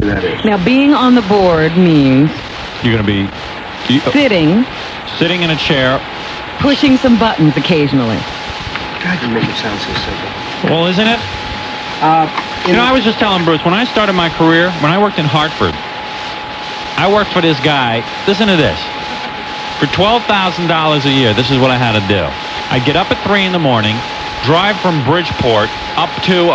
that is. Now, being on the board means You're going to be sitting in a chair. pushing some buttons occasionally. God, you make it sound so simple. Well, isn't it? I was just telling Bruce, when I started my career, when I worked in Hartford, I worked for this guy. Listen to this. For $12,000 a year, this is what I had to do. I'd get up at 3 in the morning, drive from Bridgeport up to,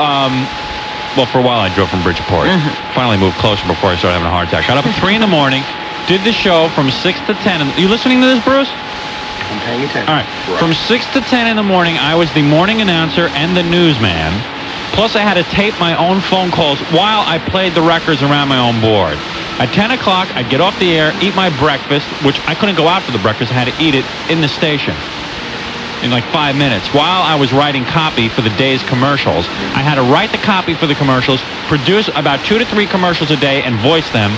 well, for a while I drove from Bridgeport. Finally moved closer before I started having a heart attack. Got up at 3 in the morning, did the show from 6 to 10. You listening to this, Bruce? I'm paying attention. All right. From 6 to 10 in the morning, I was the morning announcer and the newsman. Plus, I had to tape my own phone calls while I played the records around my own board. At 10 o'clock, I'd get off the air, eat my breakfast, which I couldn't go out for the breakfast. I had to eat it in the station in like 5 minutes. While I was writing copy for the day's commercials, I had to write the copy for the commercials, produce about 2 to 3 commercials a day, and voice them.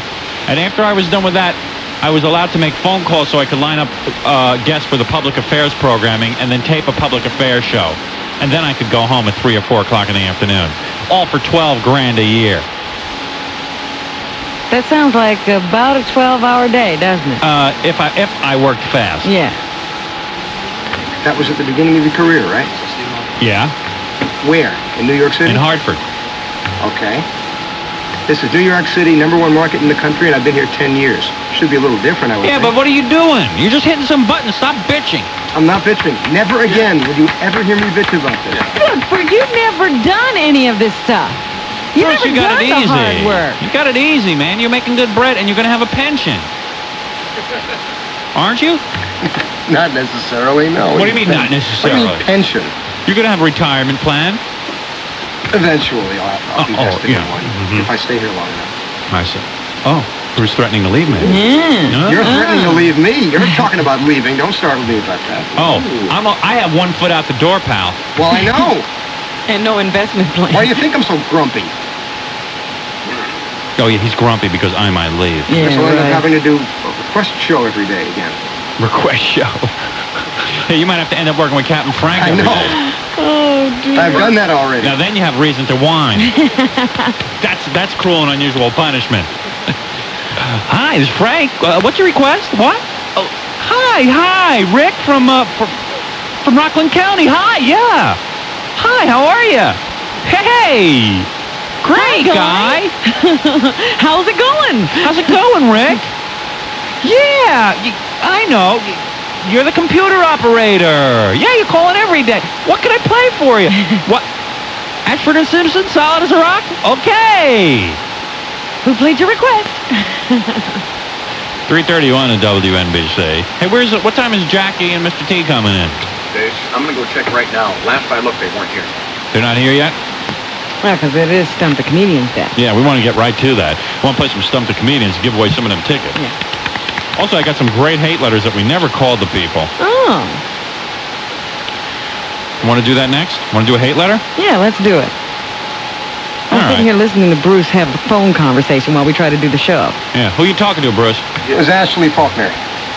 And after I was done with that, I was allowed to make phone calls so I could line up guests for the public affairs programming and then tape a public affairs show. And then I could go home at 3 or 4 o'clock in the afternoon. All for $12 grand a year. That sounds like about a 12-hour day, doesn't it? If I worked fast. Yeah. That was at the beginning of your career, right? Yeah. Where? In New York City? In Hartford. Okay. This is New York City, #1 market in the country, and I've been here 10 years. Should be a little different, I would think. Yeah, but what are you doing? You're just hitting some buttons. Stop bitching. I'm not bitching. Never again will you ever hear me bitch about this. Good, for you've never done any of this stuff. You've Bruce, never you got done it the easy. hard work. You got it easy, man. You're making good bread, and you're going to have a pension. Aren't you? Not necessarily, no. What do you mean, not What do necessarily? you mean pension? You're going to have a retirement plan? Eventually, I'll be vested in one, if I stay here long enough. I see. Oh, Bruce threatening to leave me. Yeah. You're threatening to leave me. You're talking about leaving. Don't start with me about that. Oh, I have 1 foot out the door, pal. Well, I know. And no investment plan. Why do you think I'm so grumpy? Oh, yeah, he's grumpy because I might leave. Yeah, So I'll end up right. having to do a request show every day again. Request show. Hey, you might have to end up working with Captain Frank. I every know. day. Oh, dear. I've done that already. Now then you have reason to whine. That's cruel and unusual punishment. Hi, this is Frank. What's your request? What? Oh, hi, Rick from Rockland County. Hi, yeah. Hi, how are you? Hey, great guy. How's it going? How's it going, Rick? Yeah, I know. You're the computer operator. Yeah, you call in every day. What can I play for you? What? Ashford and Simpson, solid as a rock? Okay. Who played your request? 3:31 at WNBC. Hey, what time is Jackie and Mr. T coming in? I'm going to go check right now. Last I looked, they weren't here. They're not here yet? Well, because it is Stump the Comedians Day. Yeah, we want to get right to that. We want to play some Stump the Comedians and give away some of them tickets. Yeah. Also, I got some great hate letters that we never called the people. Oh. Want to do that next? Want to do a hate letter? Yeah, let's do it. I'm All sitting right. here listening to Bruce have a phone conversation while we try to do the show. Yeah. Who you talking to, Bruce? It was Ashley Faulkner,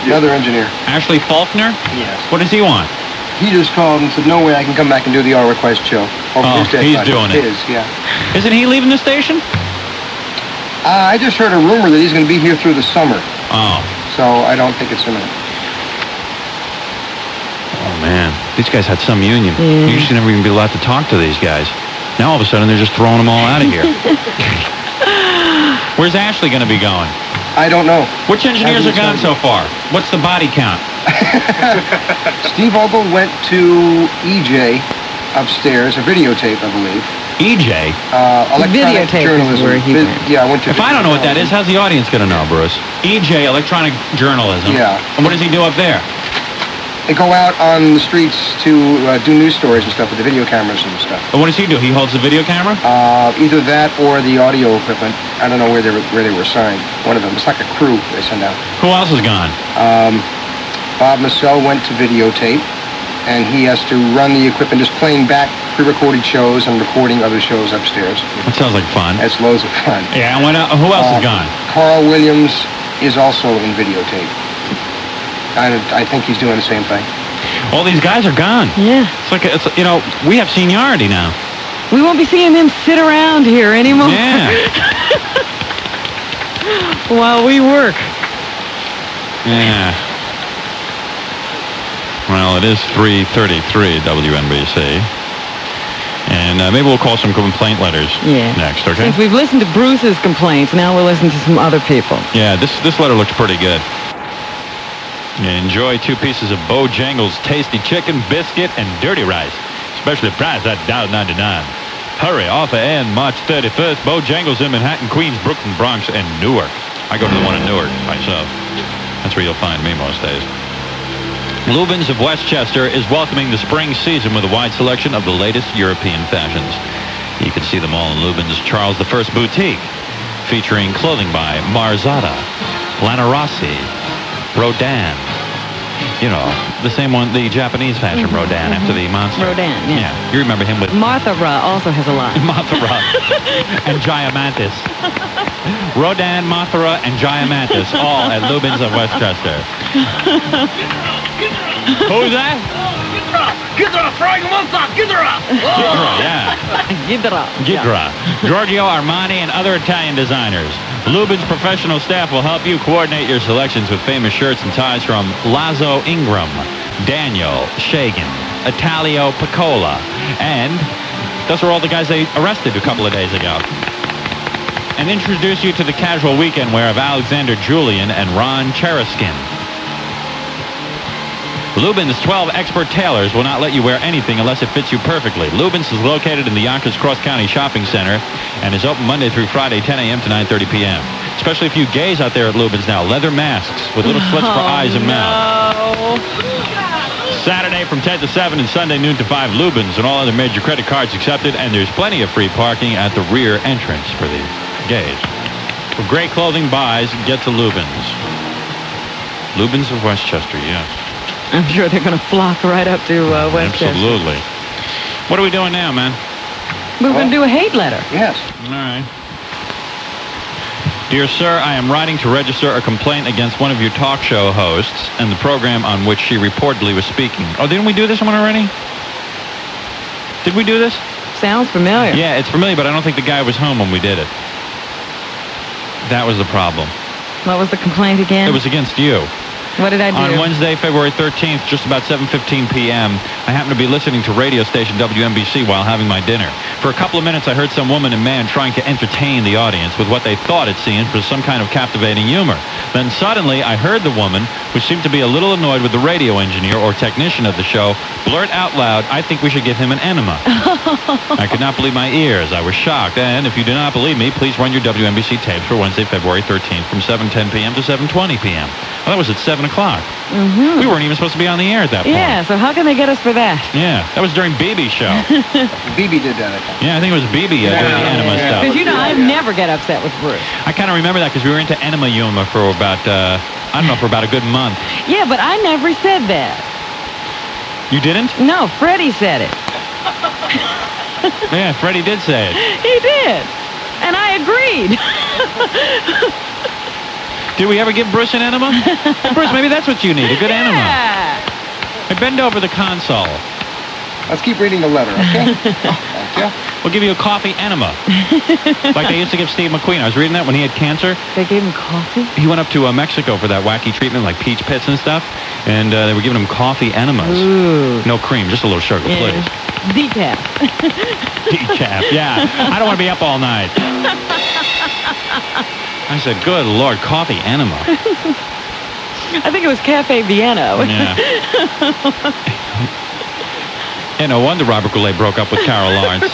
another engineer. Ashley Faulkner? Yes. What does he want? He just called and said, no way I can come back and do the All Request show. Oh, he's doing it. His, yeah. Isn't he leaving the station? I just heard a rumor that he's going to be here through the summer, Oh. so I don't think it's imminent. Oh, man. These guys had some union. Yeah. You used to never even be allowed to talk to these guys. Now, all of a sudden, they're just throwing them all out of here. Where's Ashley going to be going? I don't know. Which engineers are gone so far? What's the body count? Steve Ogle went to EJ upstairs, a videotape, I believe. EJ? Electronic Videotape is journalism. where he went. Yeah, I went to. If I don't know what that is, how's the audience going to know, Bruce? EJ, electronic journalism. Yeah. And what does he do up there? They go out on the streets to do news stories and stuff with the video cameras and stuff. And what does he do? He holds the video camera? Either that or the audio equipment. I don't know where they were assigned. One of them. It's like a crew they send out. Who else is gone? Bob Massell went to videotape, and he has to run the equipment, just playing back pre-recorded shows and recording other shows upstairs. That sounds like fun. That's loads of fun. Yeah, and who else is gone? Carl Williams is also in videotape. I think he's doing the same thing. All these guys are gone. Yeah. It's like, we have seniority now. We won't be seeing them sit around here anymore. Yeah. while we work. Yeah. Well, it is 3:33 WNBC. And maybe we'll call some complaint letters next, okay? Since we've listened to Bruce's complaints, now we'll listen to some other people. Yeah, this letter looks pretty good. Enjoy 2 pieces of Bojangles tasty chicken, biscuit, and dirty rice. Specially priced at $1.99. Hurry, offer end March 31st. Bojangles in Manhattan, Queens, Brooklyn, Bronx, and Newark. I go to the one in Newark myself. That's where you'll find me most days. Lubin's of Westchester is welcoming the spring season with a wide selection of the latest European fashions. You can see them all in Lubin's Charles I Boutique, featuring clothing by Marzada, Lana Rossi, Rodin. You know, the same one, the Japanese fashion Rodin after the monster. Rodin, yeah. You remember him with... Martha Ra also has a lot. Martha Ra and Giamantis. Rodin, Martha Ra, and Giamantis, all at Lubin's of Westchester. Who's that? Gidra, frying monster, Gidra! Gidra, yeah. Gidra. Giorgio Armani and other Italian designers. Lubin's professional staff will help you coordinate your selections with famous shirts and ties from Lazo Ingram, Daniel Shagan, Italio Piccola, and those are all the guys they arrested a couple of days ago. And introduce you to the casual weekend wear of Alexander Julian and Ron Cheriskin. Lubin's 12 expert tailors will not let you wear anything unless it fits you perfectly. Lubin's is located in the Yonkers Cross County Shopping Center and is open Monday through Friday, 10 a.m. to 9:30 p.m. Especially if you gays out there at Lubin's now. Leather masks with little slits for eyes and mouth. Saturday from 10 to 7 and Sunday noon to 5, Lubin's and all other major credit cards accepted, and there's plenty of free parking at the rear entrance for the gays. For great clothing buys, get to Lubin's. Lubin's of Westchester, yes. I'm sure they're going to flock right up to Westchester. Absolutely. What are we doing now, man? We're going to do a hate letter. Yes. All right. Dear sir, I am writing to register a complaint against one of your talk show hosts and the program on which she reportedly was speaking. Oh, didn't we do this one already? Did we do this? Sounds familiar. Yeah, it's familiar, but I don't think the guy was home when we did it. That was the problem. What was the complaint again? It was against you. What did I do? On Wednesday, February 13th, just about 7:15 p.m., I happened to be listening to radio station WNBC while having my dinner. For a couple of minutes, I heard some woman and man trying to entertain the audience with what they thought it seemed was some kind of captivating humor. Then suddenly, I heard the woman, who seemed to be a little annoyed with the radio engineer or technician of the show, blurt out loud, "I think we should give him an enema." I could not believe my ears. I was shocked. And if you do not believe me, please run your WNBC tapes for Wednesday, February 13th from 7:10 p.m. to 7:20 p.m. Well, that was at 7 o'clock. Mm-hmm. We weren't even supposed to be on the air at that point. Yeah, so how can they get us for that? Yeah, that was during BB's show. BB did that, I think. Yeah, I think it was BB doing the enema stuff. Because, you know, I never get upset with Bruce. I kind of remember that because we were into enema humor for about, I don't know, for about a good month. Yeah, but I never said that. You didn't? No, Freddie said it. Yeah, Freddie did say it. He did. And I agreed. Did we ever give Bruce an enema? Bruce, maybe that's what you need, a good enema. Hey, bend over the console. Let's keep reading the letter, okay? Thank you. We'll give you a coffee enema. Like they used to give Steve McQueen. I was reading that when he had cancer. They gave him coffee? He went up to Mexico for that wacky treatment, like peach pits and stuff. And they were giving him coffee enemas. Ooh. No cream, just a little sugar, please. Decaf. Decaf, yeah. I don't want to be up all night. I said, good Lord, coffee enema. I think it was Cafe Vienna. Yeah. Yeah, no wonder Robert Goulet broke up with Carol Lawrence.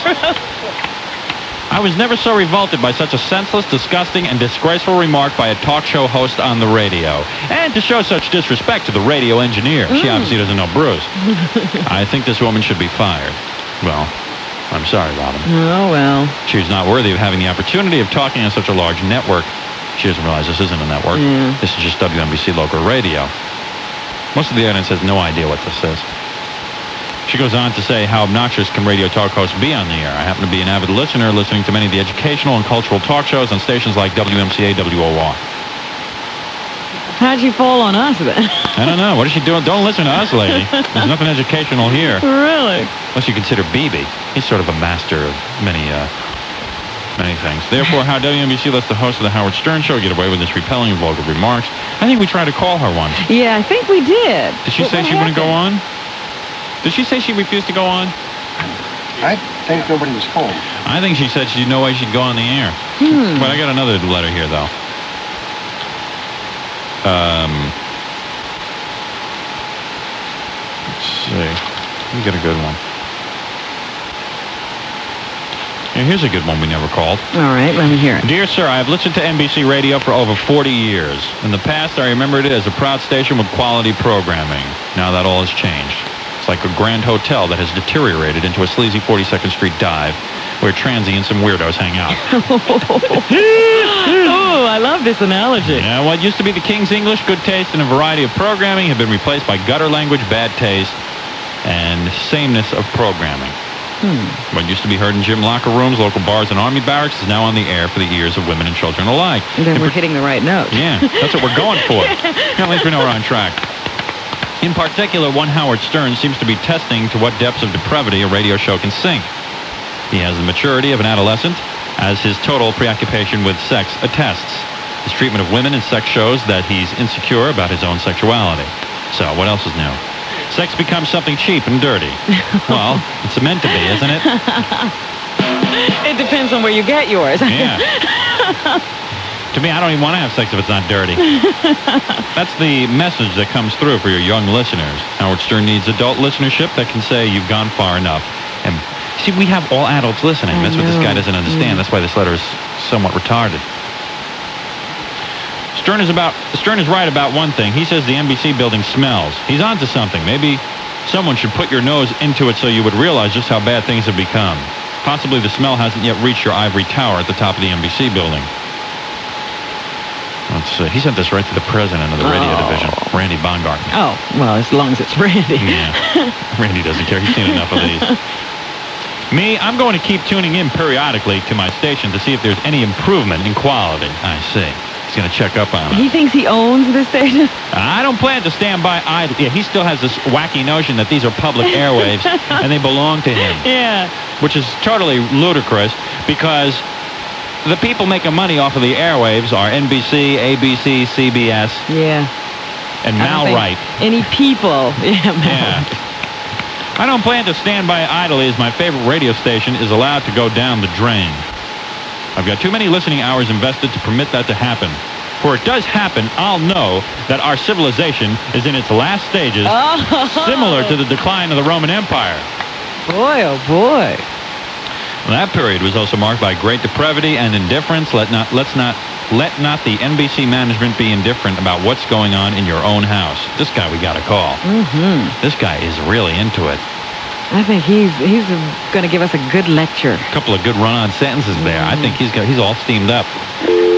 I was never so revolted by such a senseless, disgusting, and disgraceful remark by a talk show host on the radio. And to show such disrespect to the radio engineer. She obviously doesn't know Bruce. I think this woman should be fired. Well, I'm sorry, Robin. Oh, well. She was not worthy of having the opportunity of talking on such a large network. She doesn't realize this isn't a network. This is just WNBC local radio. Most of the audience has no idea what this is. She goes on to say, how obnoxious can radio talk hosts be on the air? I happen to be an avid listener, listening to many of the educational and cultural talk shows on stations like WMCA, WOR. How'd you fall on us then? I don't know. What is she doing? Don't listen to us, lady. There's nothing educational here. Really? Unless you consider BB. He's sort of a master of many Many things. Therefore, how WNBC lets the host of the Howard Stern Show get away with this repelling vulgar remarks. I think we tried to call her once. Yeah, I think we did. Did she say she wouldn't go on? Did she say she refused to go on? I think nobody was home. I think she said she no way she'd go on the air. But I got another letter here, though. Let's see. Let me get a good one. Yeah, here's a good one we never called. All right, let me hear it. Dear sir, I have listened to NBC Radio for over 40 years. In the past, I remembered it as a proud station with quality programming. Now that all has changed. It's like a grand hotel that has deteriorated into a sleazy 42nd Street dive where transients and weirdos hang out. Oh, I love this analogy. Yeah, what used to be the King's English, good taste, and a variety of programming have been replaced by gutter language, bad taste, and sameness of programming. What used to be heard in gym locker rooms, local bars, and army barracks is now on the air for the ears of women and children alike. Then we're hitting the right note. Yeah, that's what we're going for. At least we know we're on track. In particular, one Howard Stern seems to be testing to what depths of depravity a radio show can sink. He has the maturity of an adolescent, as his total preoccupation with sex attests. His treatment of women in sex shows that he's insecure about his own sexuality. So, what else is new? Sex becomes something cheap and dirty. Well, it's meant to be, isn't it? It depends on where you get yours. Yeah. To me, I don't even want to have sex if it's not dirty. That's the message that comes through for your young listeners. Howard Stern needs adult listenership that can say you've gone far enough. And see, we have all adults listening. That's what this guy doesn't understand. That's why this letter is somewhat retarded. Stern is right about one thing. He says the NBC building smells. He's onto something. Maybe someone should put your nose into it so you would realize just how bad things have become. Possibly the smell hasn't yet reached your ivory tower at the top of the NBC building. Let's see. He sent this right to the president of the radio division, Randy Baumgarten. Oh, well, as long as it's Randy. Yeah. Randy doesn't care. He's seen enough of these. Me, I'm going to keep tuning in periodically to my station to see if there's any improvement in quality. I see. He's going to check up on it. He thinks he owns this station? I don't plan to stand by idle. Yeah, he still has this wacky notion that these are public airwaves and they belong to him. Yeah. Which is totally ludicrous because the people making money off of the airwaves are NBC, ABC, CBS. Yeah. And Mal Wright. Any people. Yeah, Mal. Yeah. I don't plan to stand by idly as my favorite radio station is allowed to go down the drain. I've got too many listening hours invested to permit that to happen. For it does happen, I'll know that our civilization is in its last stages, similar to the decline of the Roman Empire. Boy, oh boy. That period was also marked by great depravity and indifference. Let not the NBC management be indifferent about what's going on in your own house. This guy we got to call. This guy is really into it. I think he's going to give us a good lecture. A couple of good run-on sentences there. I think he's all steamed up.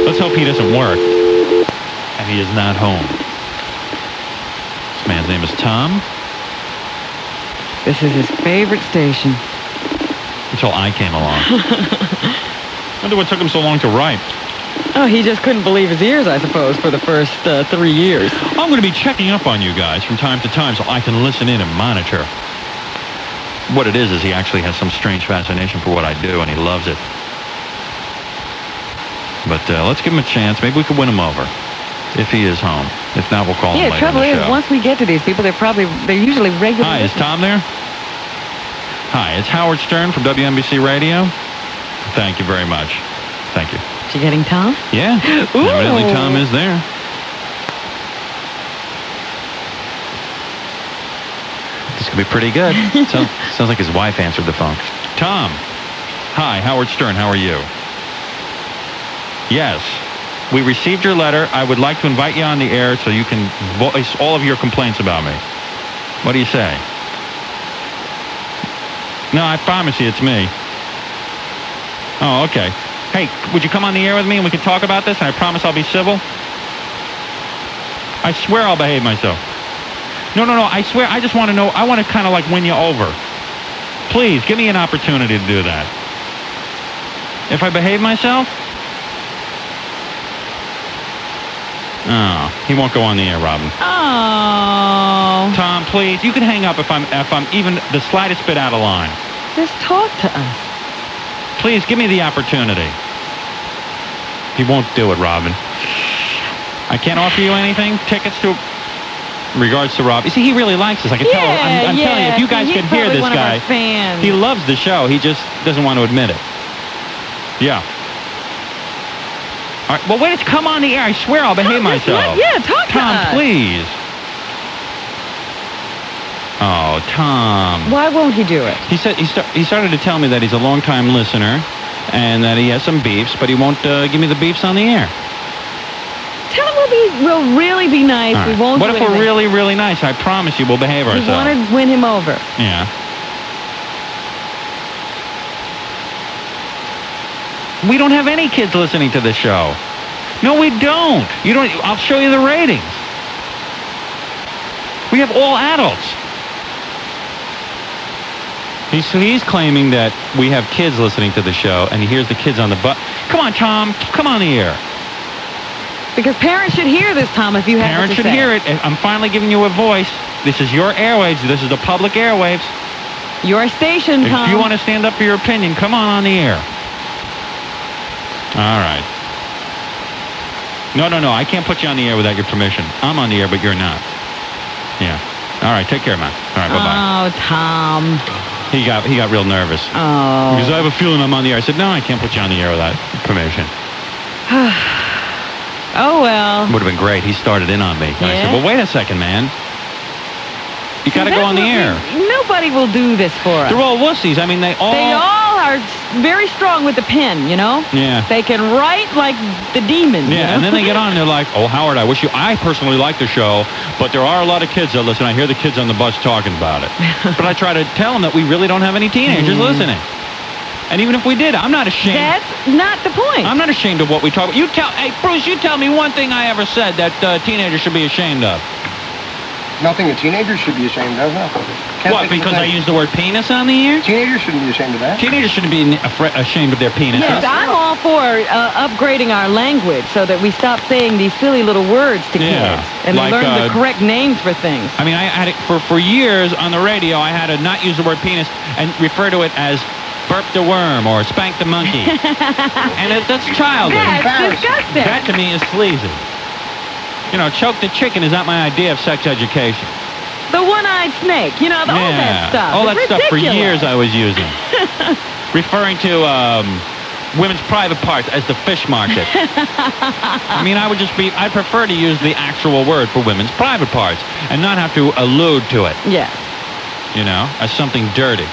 Let's hope he doesn't work. And he is not home. This man's name is Tom. This is his favorite station. Until I came along. Wonder what took him so long to write. Oh, he just couldn't believe his ears, I suppose, for the first 3 years. I'm going to be checking up on you guys from time to time so I can listen in and monitor. What it is he actually has some strange fascination for what I do, and he loves it. But let's give him a chance. Maybe we can win him over. If he is home. If not, we'll call him later in the show. Yeah, the trouble is, once we get to these people, they're usually regular. Hi, is Tom there? Hi, it's Howard Stern from WNBC Radio. Thank you very much. Thank you. Is she getting Tom? Yeah. Ooh. Evidently Tom is there. This could be pretty good. Sounds like his wife answered the phone. Tom. Hi, Howard Stern. How are you? Yes. We received your letter. I would like to invite you on the air so you can voice all of your complaints about me. What do you say? No, I promise you it's me. Oh, okay. Hey, would you come on the air with me and we can talk about this? And I promise I'll be civil. I swear I'll behave myself. No, I swear, I just want to know, I want to kind of like win you over. Please, give me an opportunity to do that. If I behave myself? Oh, he won't go on the air, Robin. Oh. Tom, please, you can hang up if I'm even the slightest bit out of line. Just talk to us. Please, give me the opportunity. He won't do it, Robin. I can't offer you anything. Tickets to... Regards to Rob. You see, he really likes us. I can tell. I'm telling you, if you guys could hear this guy, he loves the show. He just doesn't want to admit it. Yeah. All right. Well, wait. Come on the air. I swear I'll behave myself. Yeah, talk to us. Tom, please. Oh, Tom. Why won't he do it? He said he started to tell me that he's a long-time listener and that he has some beefs, but he won't give me the beefs on the air. Tell him we'll really be nice. Right. We won't What do if anything. we're really, really nice? I promise you we'll behave ourselves. We want to win him over. Yeah. We don't have any kids listening to this show. No, we don't. You don't. I'll show you the ratings. We have all adults. He's claiming that we have kids listening to the show, and he hears the kids on the bus. Come on, Tom. Come on the air. Because parents should hear this, Tom, if you have Parents to should say. hear it. I'm finally giving you a voice. This is your airwaves. This is the public airwaves. Your station, Tom. If you want to stand up for your opinion, come on the air. All right. No. I can't put you on the air without your permission. I'm on the air, but you're not. Yeah. All right. Take care, man. All right. Bye-bye. Oh, Tom. He got real nervous. Oh. Because I have a feeling I'm on the air. I said, no, I can't put you on the air without permission. Oh, well. Would have been great. He started in on me. And I Yeah? said, well, wait a second, man. You got to go on the air. Nobody will do this for us. They're all wussies. I mean, they all are very strong with the pen, you know? Yeah. They can write like the demons. Yeah, you know? and then they get on and they're like, oh, Howard, I personally like the show, but there are a lot of kids that listen. I hear the kids on the bus talking about it. But I try to tell them that we really don't have any teenagers listening. And even if we did, I'm not ashamed. That's not the point. I'm not ashamed of what we talk about. Hey, Bruce, you tell me one thing I ever said that teenagers should be ashamed of. Nothing a teenager should be ashamed of, no. What, because I used the word penis on the air? Teenagers shouldn't be ashamed of that. Teenagers shouldn't be ashamed of their penises. Yes, I'm all for upgrading our language so that we stop saying these silly little words to kids. And like, they learn the correct names for things. I mean, I had it for years on the radio. I had to not use the word penis and refer to it as burp the worm or spank the monkey. And that's childish. That's disgusting. That to me is sleazy. You know, choke the chicken is not my idea of sex education. The one-eyed snake, you know, all that stuff. All It's that stuff for ridiculous. years I was using. Referring to women's private parts as the fish market. I mean, I'd prefer to use the actual word for women's private parts and not have to allude to it. Yes. You know, as something dirty.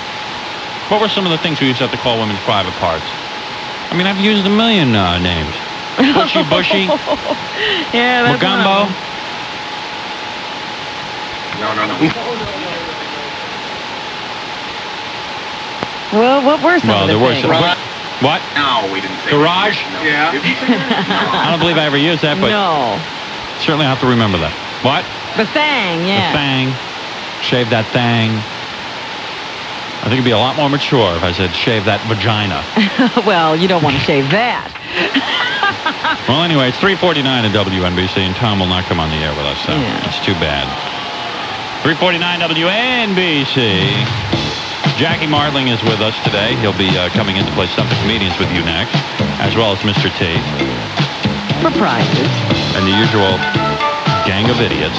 What were some of the things we used to have to call women's private parts? I mean, I've used a million names. Bushy. Yeah, that's Magumbo. No. Well, what were some of the there were things? some. What? No, we didn't say Garage? No. Yeah. I don't believe I ever used that, but No. certainly I have to remember that. What? The thang, yeah. The thang. Shave that thang. I think it'd be a lot more mature if I said shave that vagina. Well, you don't want to shave that. Well, anyway, it's 3:49 at WNBC, and Tom will not come on the air with us, so it's too bad. 3:49 WNBC. Jackie Martling is with us today. He'll be coming in to play Stump the Comedians with you next, as well as Mr. T. For prizes. And the usual gang of idiots.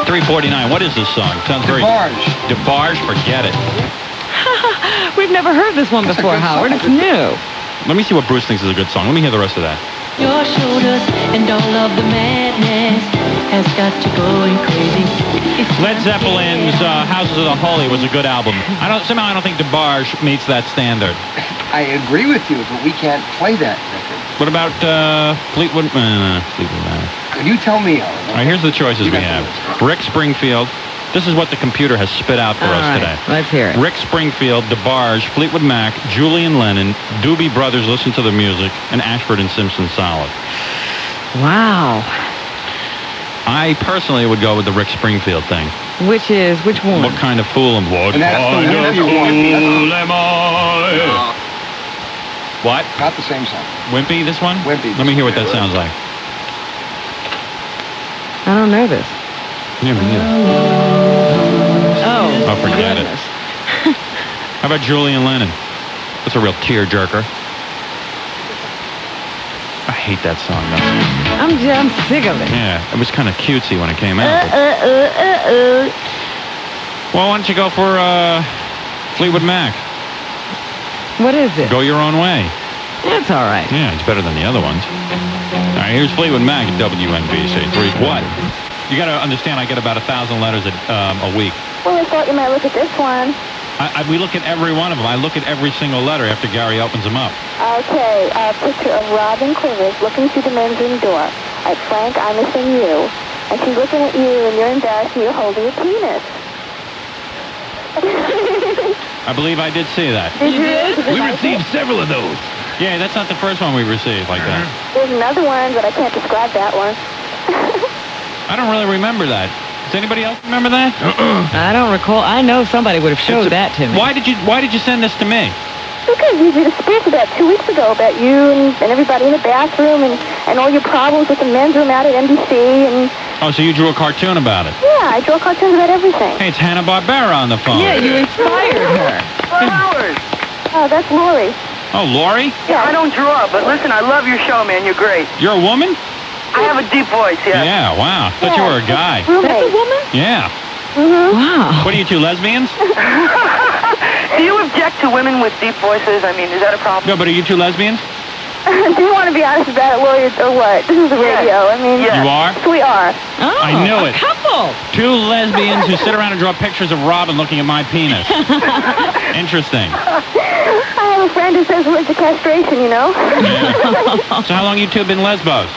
3:49. What is this song? Sounds very... DeBarge, forget it. We've never heard this one before, Howard. It's new. Let me see what Bruce thinks is a good song. Let me hear the rest of that. Your shoulders and all of the madness has got you going crazy. Led Zeppelin's Houses of the Holy was a good album. Somehow I don't think DeBarge meets that standard. I agree with you, but we can't play that record. What about Fleetwood Mac? Could you tell me? All right, here's the choices we have. Rick Springfield. This is what the computer has spit out for us today. Let's hear it. Rick Springfield, DeBarge, Fleetwood Mac, Julian Lennon, Doobie Brothers, Listen to the Music, and Ashford and Simpson, Solid. Wow. I personally would go with the Rick Springfield thing. Which one? What kind of fool am I? And that's the Wimpy one. Am I? What? Not the same song. Wimpy, this one? Wimpy. Let me hear what that sounds like. I don't know this. Yeah, me neither. Oh, forget it. goodness. How about Julian Lennon? That's a real tear-jerker. I hate that song, though. I'm sick of it. Yeah, it was kind of cutesy when it came out. Well, why don't you go for Fleetwood Mac? What is it? Go Your Own Way. That's all right. Yeah, it's better than the other ones. All right, here's Fleetwood Mac at WNBC. What? You got to understand, I get about 1,000 letters a week. Well, I thought you might look at this one. We look at every one of them. I look at every single letter after Gary opens them up. Okay, a picture of Robin Quivers looking through the men's room door. Frank, I'm missing you. And she's looking at you, and you're embarrassed, and you're holding a penis. I believe I did see that. Did you? We received several of those. Yeah, that's not the first one we received like that. There's another one, but I can't describe that one. I don't really remember that. Does anybody else remember that? I don't recall. I know somebody would have showed that to me. Why did you send this to me? Because you did a speech about 2 weeks ago about you and everybody in the bathroom and all your problems with the men's room out at NBC and... Oh, so you drew a cartoon about it? Yeah, I draw cartoons about everything. Hey, it's Hanna-Barbera on the phone. Yeah, you inspired her. Howard. Oh, that's Lori. Oh, Lori? Yeah, I don't draw, but listen, I love your show, man. You're great. You're a woman? I have a deep voice, yeah. Yeah, wow. Thought you were a guy. Roommate. That's a woman? Yeah. Wow. What are you two, lesbians? Do you object to women with deep voices? I mean, is that a problem? No, but are you two lesbians? Do you want to be honest about it, Lori, or what? This is the radio. I mean, Yeah. You are? we are. Oh, I knew a it. couple. Two lesbians who sit around and draw pictures of Robin looking at my penis. Interesting. I have a friend who says we're into castration, you know? Yeah. So how long you two been lesbos?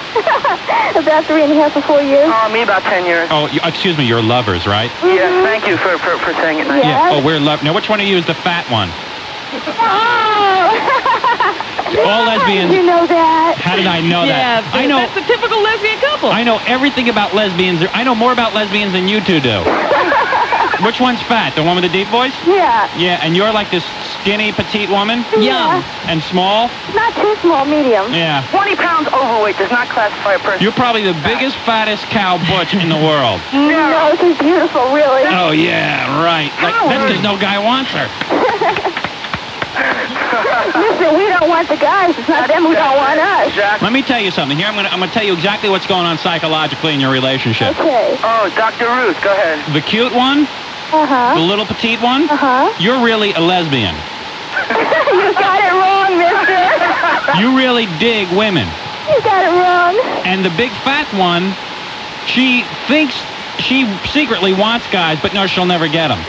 About 3.5 or 4 years. Oh, me about 10 years. Oh, excuse me, you're lovers, right? Yes, thank you for saying it nice. Yeah. Oh, we're lovers. Now, which one of you is the fat one? Oh! All lesbians. You know that. How did I know Yeah, that? I know. that's a typical lesbian couple. I know everything about lesbians. I know more about lesbians than you two do. Which one's fat? The one with the deep voice? Yeah. Yeah, and you're like this skinny, petite woman? Young. And small? Not too small, medium. Yeah. 20 pounds overweight does not classify a person. You're probably the biggest, fattest cow butch in the world. No, she's beautiful, really. Oh, yeah, right. Like, that's because no guy wants her. Listen, we don't want the guys. It's not them who don't want us. Exactly. Let me tell you something. Here, I'm gonna tell you exactly what's going on psychologically in your relationship. Okay. Oh, Dr. Ruth, go ahead. The cute one, Uh-huh. the little petite one, Uh-huh. you're really a lesbian. You got it wrong, mister. You really dig women. You got it wrong. And the big fat one, she thinks she secretly wants guys, but no, she'll never get them.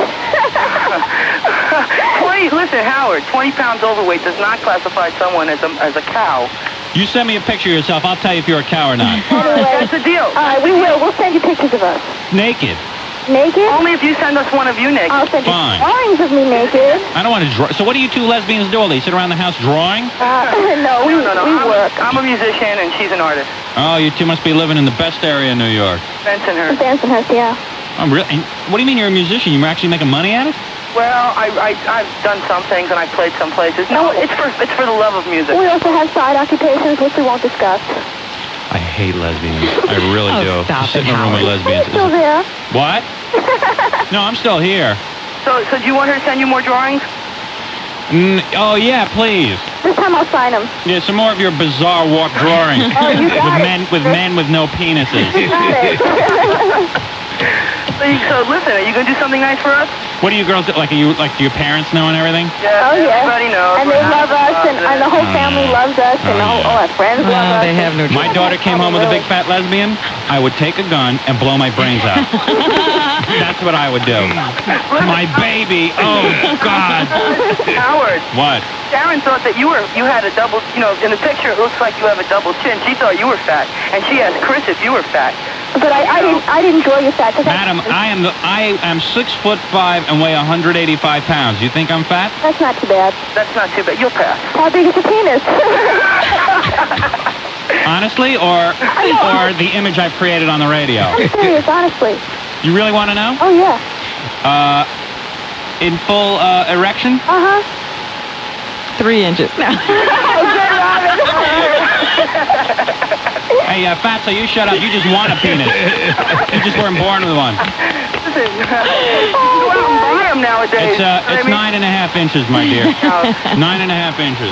20, listen, Howard, 20 pounds overweight does not classify someone as a cow. You send me a picture of yourself, I'll tell you if you're a cow or not. Anyway. That's the deal. All right, we will. We'll send you pictures of us. Naked. Naked? Only if you send us one of you naked. I'll send you Fine. drawings of me naked. I don't want to draw. So what do you two lesbians do all day? Sit around the house drawing? No, we work. I'm a musician and she's an artist. Oh, you two must be living in the best area in New York. Bensonhurst. Bensonhurst, yeah. Oh, really? And what do you mean you're a musician? You're actually making money at it? Well, I've done some things and I've played some places. No, it's for the love of music. We also have side occupations, which we won't discuss. I hate lesbians. I really Oh, do. stop Just sit it, in a room with Howard. lesbians. Still there? What? No, I'm still here. So do you want her to send you more drawings? Oh, yeah, please. This time I'll sign them. Yeah, some more of your bizarre warped drawings Oh, you got with men with no penises. Got it. So listen, are you gonna do something nice for us? What do you girls do? Like, do your parents know and everything? Yeah, Oh, yeah. everybody knows. And they love us, and the whole family loves us, and all our friends love us. They have no My choice. daughter came home with a big fat lesbian. I would take a gun and blow my brains out. That's what I would do. My baby. Oh, God. Howard, What? Sharon thought that you had a double, in the picture it looks like you have a double chin. She thought you were fat, and she asked Chris if you were fat. But I didn't draw you fat. Madam, I am 6'5" and weigh 185 pounds. You think I'm fat? That's not too bad. That's not too bad. You'll pass. How big is your penis? Honestly, or the image I've created on the radio? I'm serious, honestly. You really want to know? Oh, yeah. In full erection? Uh-huh. 3 inches. No. Hey, Fatso, you shut up. You just want a penis. You just weren't born with one. Listen, you can go out and buy them nowadays. It's 9.5 inches, my dear. 9.5 inches.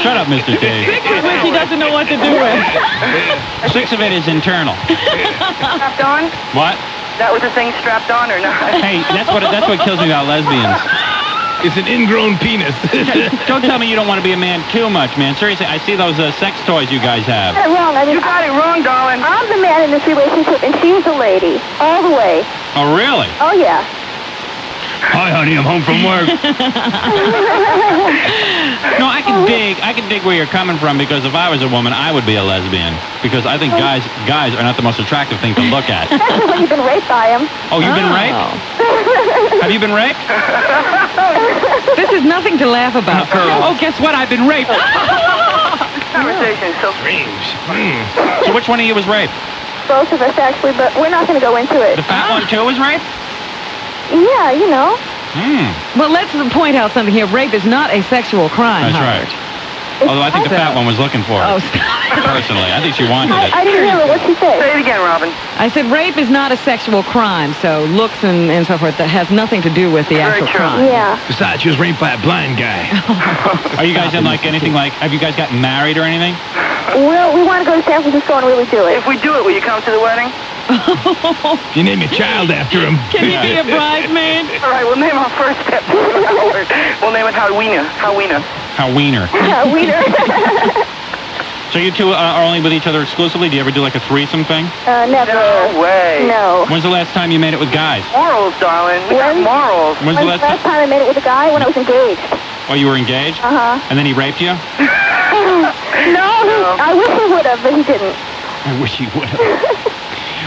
Shut up, Mr. T. 6 of which he doesn't know what to do with. 6 of it is internal. Strapped on? What? That was the thing strapped on or not? Hey, that's what kills me about lesbians. It's an ingrown penis. Don't tell me you don't want to be a man too much, man. Seriously, I see those sex toys you guys have. That's wrong. I mean, You got it wrong, darling. I'm the man in this relationship, and she's the lady. All the way. Oh, really? Oh, yeah. Hi, honey, I'm home from work. No, I can dig where you're coming from, because if I was a woman, I would be a lesbian, because I think guys are not the most attractive thing to look at. Especially when you've been raped by him. Oh, you've been raped? Have you been raped? This is nothing to laugh about, girl. Oh, guess what? I've been raped. Conversation is so Strange. So which one of you was raped? Both of us, actually, but we're not going to go into it. The fat one too was raped? Yeah, you know. Well, let's point out something here. Rape is not a sexual crime, That's Howard. right. Although I think the fat one was looking for it. Oh, stop. Personally, I think she wanted it. I didn't hear her. What'd she say? Say it again, Robin. I said rape is not a sexual crime, so looks and so forth, that has nothing to do with the Very actual true. crime. Yeah. Besides, she was raped by a blind guy. Are you guys in like anything like? Have you guys gotten married or anything? Well, we want to go to San Francisco and really do it. If we do it, will you come to the wedding? You name your child after him. Can you be a bridesmaid? All right, we'll name our first step. We'll name it Howweena. Howweena. How wiener. Yeah, wiener. So you two are only with each other exclusively? Do you ever do like a threesome thing? Never. No way. No. When's the last time you made it with guys? Morals, darling. We got When? morals. When's the last time? time I made it with a guy? When I was engaged. Oh, you were engaged? Uh-huh. And then he raped you? No, I wish he would have, but he didn't. I wish he would have.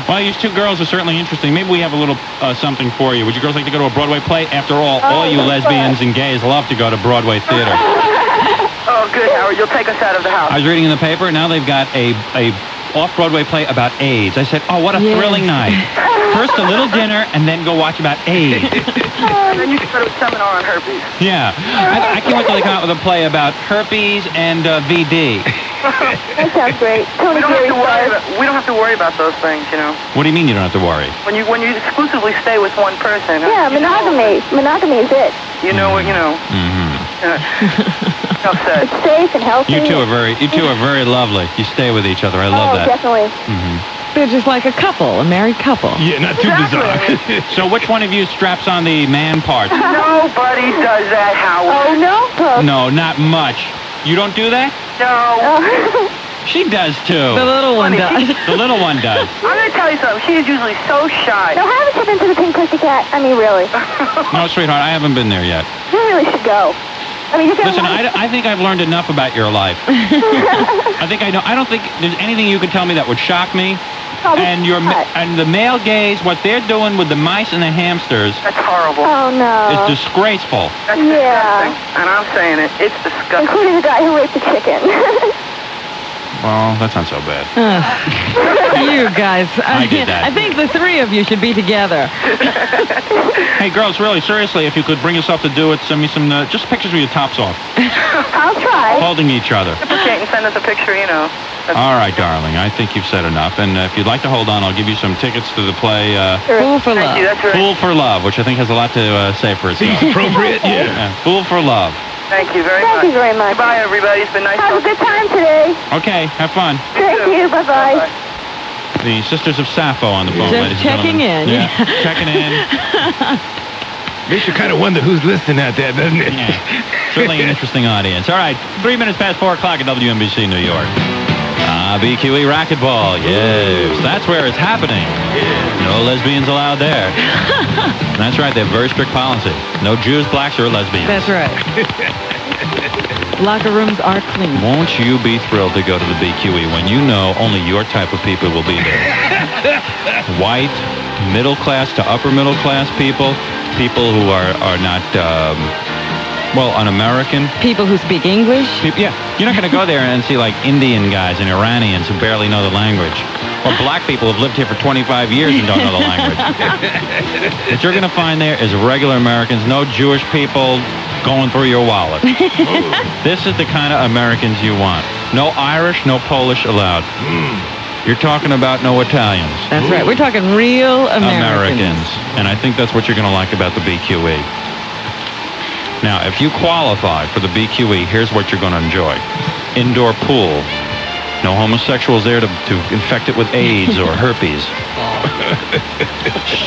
Well, these two girls are certainly interesting. Maybe we have a little something for you. Would you girls like to go to a Broadway play? After all you lesbians and gays love to go to Broadway theater. Oh, good, Howard. You'll take us out of the house. I was reading in the paper, now they've got a off-Broadway play about AIDS. I said, oh, what a thrilling night. First a little dinner, and then go watch about AIDS. And then you can go to a seminar on herpes. Yeah. I can't wait till they come out with a play about herpes and VD. That sounds great. Tony Gary stars. We don't have to worry about those things, you know. What do you mean you don't have to worry? When you exclusively stay with one person. Yeah, monogamy. Monogamy is it. You know what, you know. Enough said. It's safe and healthy. You two are very lovely. You stay with each other. I love that. Definitely. They're just like a couple, a married couple. Yeah, not too bizarre. So which one of you straps on the man part? Nobody does that, Oh, Howard. no? No, not much. You don't do that? No. She does too. The little one does. The little one does. I'm going to tell you something. She is usually so shy. No, haven't you been to the Pink Pussycat? I mean, really. No, sweetheart, I haven't been there yet. You really should go. I mean, you can. Listen, I think I've learned enough about your life. I think I know. I don't think there's anything you could tell me that would shock me. Oh, And the male gays, what they're doing with the mice and the hamsters That's horrible. Oh, no. is disgraceful. That's disgusting. And I'm saying it. It's disgusting. Including the guy who raped the chicken. Well, that's not so bad. You guys. I did that. I think the three of you should be together. Hey, girls, really, seriously, if you could bring yourself to do it, send me some, just pictures with your tops off, I'll try. holding each other. Reciprocate and send us a picture, you know. All right, darling, I think you've said enough. And if you'd like to hold on, I'll give you some tickets to the play Fool for Thank love. you. That's very Fool for Love, which I think has a lot to say for itself. Seems appropriate, yeah. Yeah, Fool for Love. Thank you very much. Thank you very much. Goodbye, everybody. It's been nice Have a talking good to you. time today. Okay, have fun. Thank you. Bye-bye. Bye-bye. The Sisters of Sappho on the phone, Just ladies and checking gentlemen. in. Yeah, checking in. Makes you kind of wonder who's listening out there, doesn't it? Yeah. Certainly an interesting audience. All right, 3 minutes past 4 o'clock at WNBC, New York. BQE racquetball, yes. That's where it's happening. No lesbians allowed there. That's right, they have very strict policy. No Jews, blacks, or lesbians. That's right. Locker rooms are clean. Won't you be thrilled to go to the BQE when you know only your type of people will be there? White, middle class to upper middle class people, people who are not, un-American. People who speak English. Yeah, you're not going to go there and see like Indian guys and Iranians who barely know the language. Or black people who've lived here for 25 years and don't know the language. What you're going to find there is regular Americans, no Jewish people going through your wallet. This is the kind of Americans you want. No Irish, no Polish allowed. You're talking about no Italians. That's right. We're talking real Americans. And I think that's what you're going to like about the BQE. Now, if you qualify for the BQE, here's what you're going to enjoy. Indoor pool. No homosexuals there to infect it with AIDS or herpes.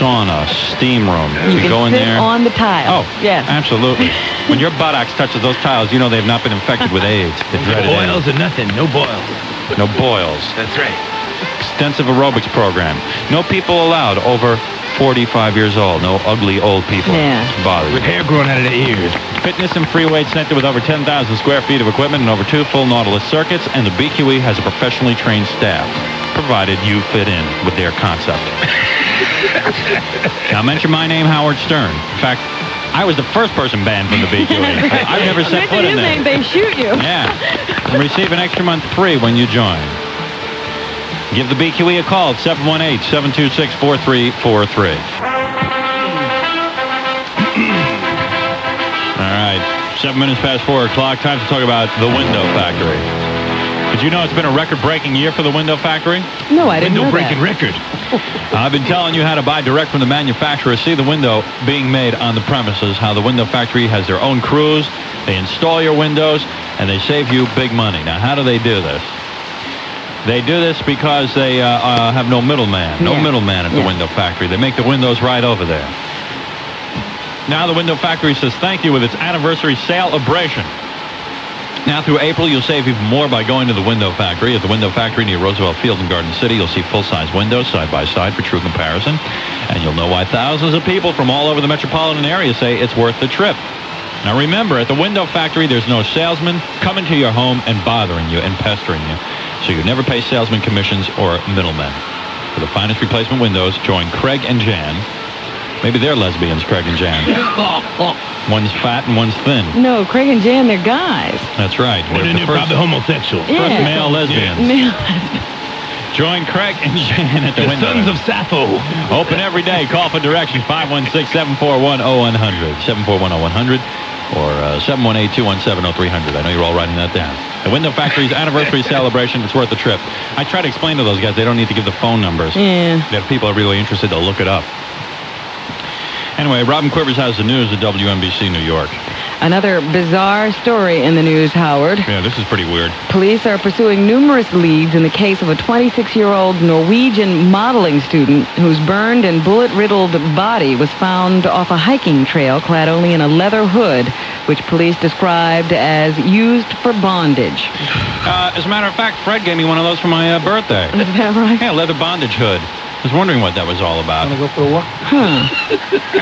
Sauna, steam room. You can go in sit there on the tile. Oh, yes. Absolutely. When your buttocks touches those tiles, you know they've not been infected with AIDS. The dreaded Boils AIDS. or nothing. No boils. No boils. That's right. Extensive aerobics program. No people allowed over 45 years old. No ugly old people. Yeah. Bothers With you. hair growing out of their ears. Fitness and free weight center with over 10,000 square feet of equipment and over 2 full Nautilus circuits, and the BQE has a professionally trained staff, provided you fit in with their concept. Now mention my name, Howard Stern. In fact, I was the first person banned from the BQE. I've never set foot in Mention his name, there. they shoot you. Yeah. And receive an extra month free when you join. Give the BQE a call at 718-726-4343. All right, 7 minutes past 4 o'clock. Time to talk about the Window Factory. Did you know it's been a record-breaking year for the Window Factory? No, I didn't know Window-breaking that. record. I've been telling you how to buy direct from the manufacturer, see the window being made on the premises, how the Window Factory has their own crews, they install your windows, and they save you big money. Now, how do they do this? They do this because they have no middleman. No middleman at the Window Factory. They make the windows right over there. Now the Window Factory says thank you with its anniversary sale-abration. Now through April, you'll save even more by going to the Window Factory. At the Window Factory near Roosevelt Field in Garden City, you'll see full-size windows side by side for true comparison. And you'll know why thousands of people from all over the metropolitan area say it's worth the trip. Now remember, at the Window Factory, there's no salesman coming to your home and bothering you and pestering you. So you never pay salesman commissions or middlemen. For the finest replacement windows, join Craig and Jan. Maybe they're lesbians, Craig and Jan. One's fat and one's thin. No, Craig and Jan, they're guys. That's right. Well, then they're probably homosexual. Yeah. First male lesbians. Join Craig and Jan at the The window. sons of Sappho. Open every day. Call for directions 516-741-0100. 741-0100 or 718-217-0300. I know you're all writing that down. The Window Factory's anniversary celebration. It's worth the trip. I try to explain to those guys they don't need to give the phone numbers. Yeah. If people are really interested, they'll look it up. Anyway, Robin Quivers has the news at WNBC New York. Another bizarre story in the news, Howard. Yeah, this is pretty weird. Police are pursuing numerous leads in the case of a 26-year-old Norwegian modeling student whose burned and bullet-riddled body was found off a hiking trail clad only in a leather hood, which police described as used for bondage. As a matter of fact, Fred gave me one of those for my birthday. Is that right? Yeah, leather bondage hood. I was wondering what that was all about. Want to go for a walk?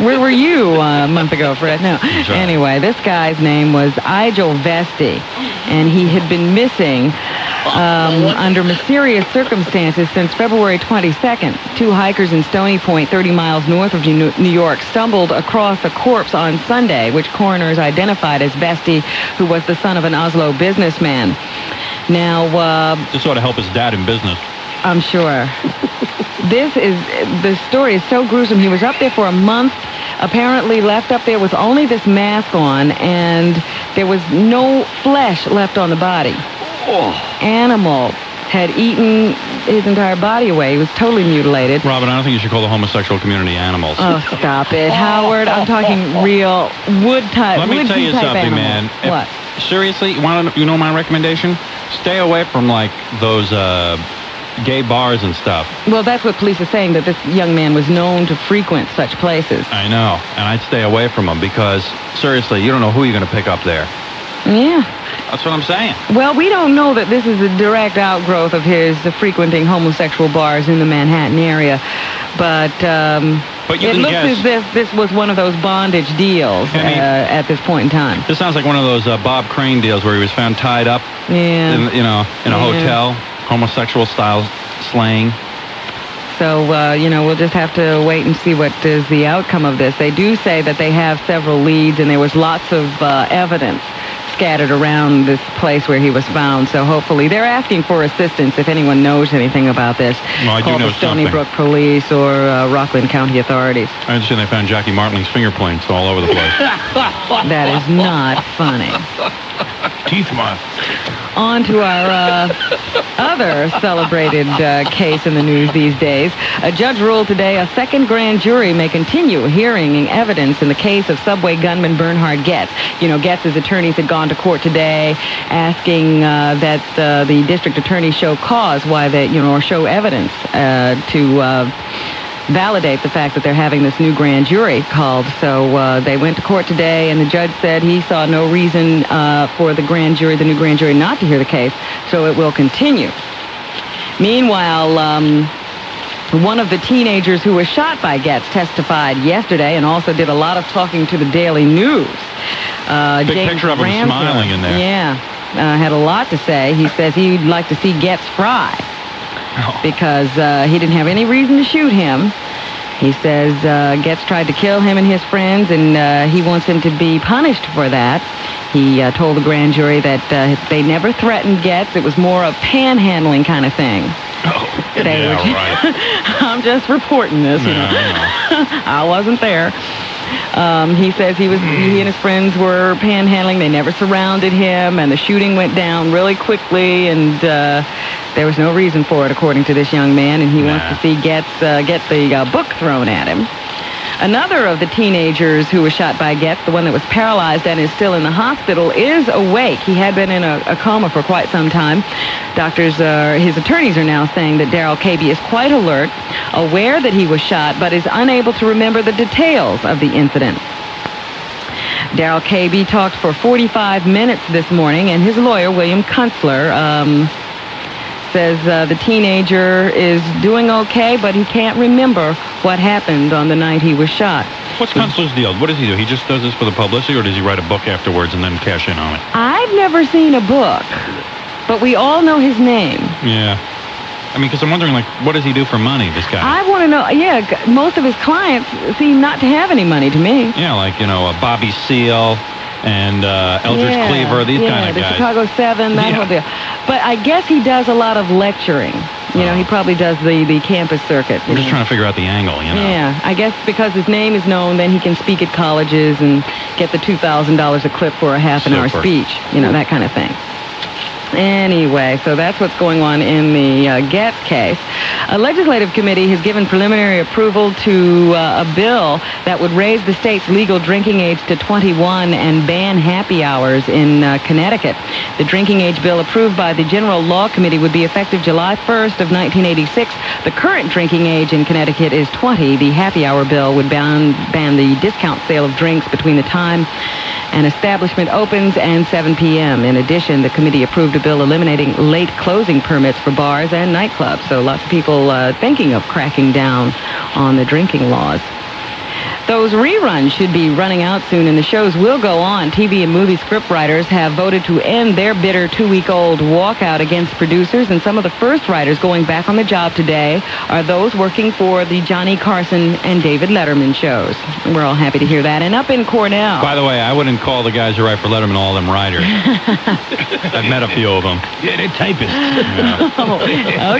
Where were you a month ago, Fred? No. Right. Anyway, this guy's name was Igel Vesti, and he had been missing under mysterious circumstances since February 22nd. Two hikers in Stony Point, 30 miles north of New York, stumbled across a corpse on Sunday, which coroners identified as Vesti, who was the son of an Oslo businessman. Now, This ought to help his dad in business. I'm sure. The story is so gruesome. He was up there for a month, apparently left up there with only this mask on, and there was no flesh left on the body. Animal had eaten his entire body away. He was totally mutilated. Robin, I don't think you should call the homosexual community animals. Oh, stop it, Howard. I'm talking real wood type. Let me tell you type something, animals. man. What? Seriously, you know my recommendation? Stay away from, like, those gay bars and stuff. Well, that's what police are saying, that this young man was known to frequent such places. I know, and I'd stay away from them because, seriously, you don't know who you're going to pick up there. Yeah. That's what I'm saying. Well, we don't know that this is a direct outgrowth of his frequenting homosexual bars in the Manhattan area, but you it can looks guess. as if this was one of those bondage deals I mean, at this point in time. This sounds like one of those Bob Crane deals where he was found tied up Yeah. in a hotel, homosexual style slaying. So, we'll just have to wait and see what is the outcome of this. They do say that they have several leads, and there was lots of evidence scattered around this place where he was found. So hopefully they're asking for assistance if anyone knows anything about this. Well, I do Call know the Stony something. Brook Police or Rockland County authorities. I understand they found Jackie Martling's fingerprints all over the place. That is not funny. Keith Moss. On to our other celebrated case in the news these days. A judge ruled today a second grand jury may continue hearing evidence in the case of subway gunman Bernhard Goetz. You know, Goetz's attorneys had gone to court today asking that the district attorney show cause why they, or show evidence to validate the fact that they're having this new grand jury called. So they went to court today, and the judge said he saw no reason for the new grand jury, not to hear the case, so it will continue. Meanwhile, one of the teenagers who was shot by Goetz testified yesterday and also did a lot of talking to the Daily News. Big James picture of him Ramsey, smiling in there. Yeah, had a lot to say. He says he'd like to see Goetz fry. Because he didn't have any reason to shoot him. He says Goetz tried to kill him and his friends, and he wants him to be punished for that. He told the grand jury that they never threatened Goetz. It was more a panhandling kind of thing. Right. I'm just reporting this, I wasn't there. He says he and his friends were panhandling. They never surrounded him, and the shooting went down really quickly, and there was no reason for it, according to this young man, and he wants to see Goetz get the book thrown at him. Another of the teenagers who was shot by Goetz, the one that was paralyzed and is still in the hospital, is awake. He had been in a coma for quite some time. His attorneys are now saying that Darrell Caby is quite alert, aware that he was shot, but is unable to remember the details of the incident. Darrell Caby talked for 45 minutes this morning, and his lawyer, William Kunstler, says the teenager is doing okay, but he can't remember what happened on the night he was shot. What's Kunstler's deal? What does he do? He just does this for the publicity, or does he write a book afterwards and then cash in on it? I've never seen a book, but we all know his name. Yeah. I mean, because I'm wondering, what does he do for money, this guy? I want to know, most of his clients seem not to have any money to me. Yeah, Bobby Seale and Eldridge Cleaver, these kind of guys. Yeah, the Chicago 7, that whole deal. But I guess he does a lot of lecturing. He probably does the campus circuit. I'm just trying to figure out the angle, Yeah, I guess because his name is known, then he can speak at colleges and get the $2,000 a clip for a half-an-hour speech, that kind of thing. Anyway, so that's what's going on in the Goetz case. A legislative committee has given preliminary approval to a bill that would raise the state's legal drinking age to 21 and ban happy hours in Connecticut. The drinking age bill approved by the General Law Committee would be effective July 1st of 1986. The current drinking age in Connecticut is 20. The happy hour bill would ban the discount sale of drinks between the time an establishment opens and 7 p.m. In addition, the committee approved a bill eliminating late closing permits for bars and nightclubs. So lots of people thinking of cracking down on the drinking laws. Those reruns should be running out soon, and the shows will go on. TV and movie scriptwriters have voted to end their bitter 2-week-old walkout against producers, and some of the first writers going back on the job today are those working for the Johnny Carson and David Letterman shows. We're all happy to hear that. And up in Cornell... By the way, I wouldn't call the guys who write for Letterman all them writers. I've met a few of them. Yeah, they're typists. Oh,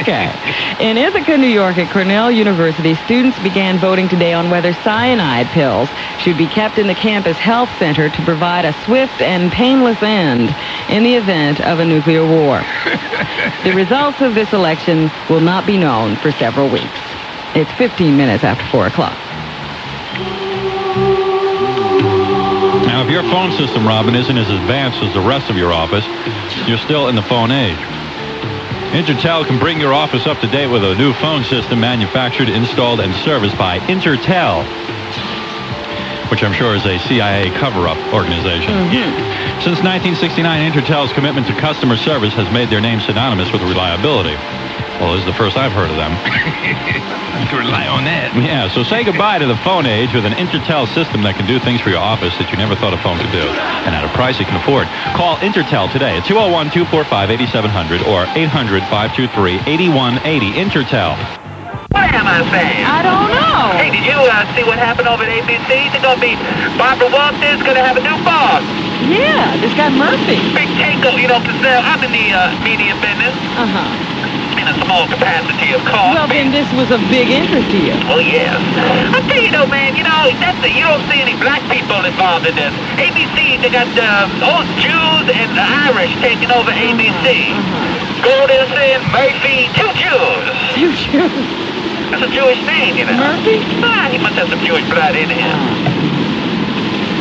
okay. In Ithaca, New York, at Cornell University, students began voting today on whether cyanide pills should be kept in the campus health center to provide a swift and painless end in the event of a nuclear war. The results of this election will not be known for several weeks. It's 15 minutes after 4 o'clock. Now, if your phone system, Robin, isn't as advanced as the rest of your office, you're still in the phone age. Intertel can bring your office up to date with a new phone system manufactured, installed, and serviced by Intertel, which I'm sure is a CIA cover-up organization. Mm-hmm. Since 1969, Intertel's commitment to customer service has made their name synonymous with reliability. Well, this is the first I've heard of them. You can rely on that. Yeah, so say goodbye to the phone age with an Intertel system that can do things for your office that you never thought a phone could do, and at a price you can afford. Call Intertel today at 201-245-8700 or 800-523-8180. Intertel. What am I saying? I don't know. Hey, did you see what happened over at ABC? They're going to be, Barbara Walters going to have a new boss. Yeah, this guy Murphy. Big takeover, because I'm in the media business. Uh-huh. in a small capacity, of course. Well, then this was of big interest to you. Oh, yes. I tell you though, man, you don't see any black people involved in this. ABC, they got old Jews and the Irish taking over ABC. Goldenson, Murphy, 2 Jews. 2 Jews. That's a Jewish name, you know. Murphy? He must have some Jewish blood in him.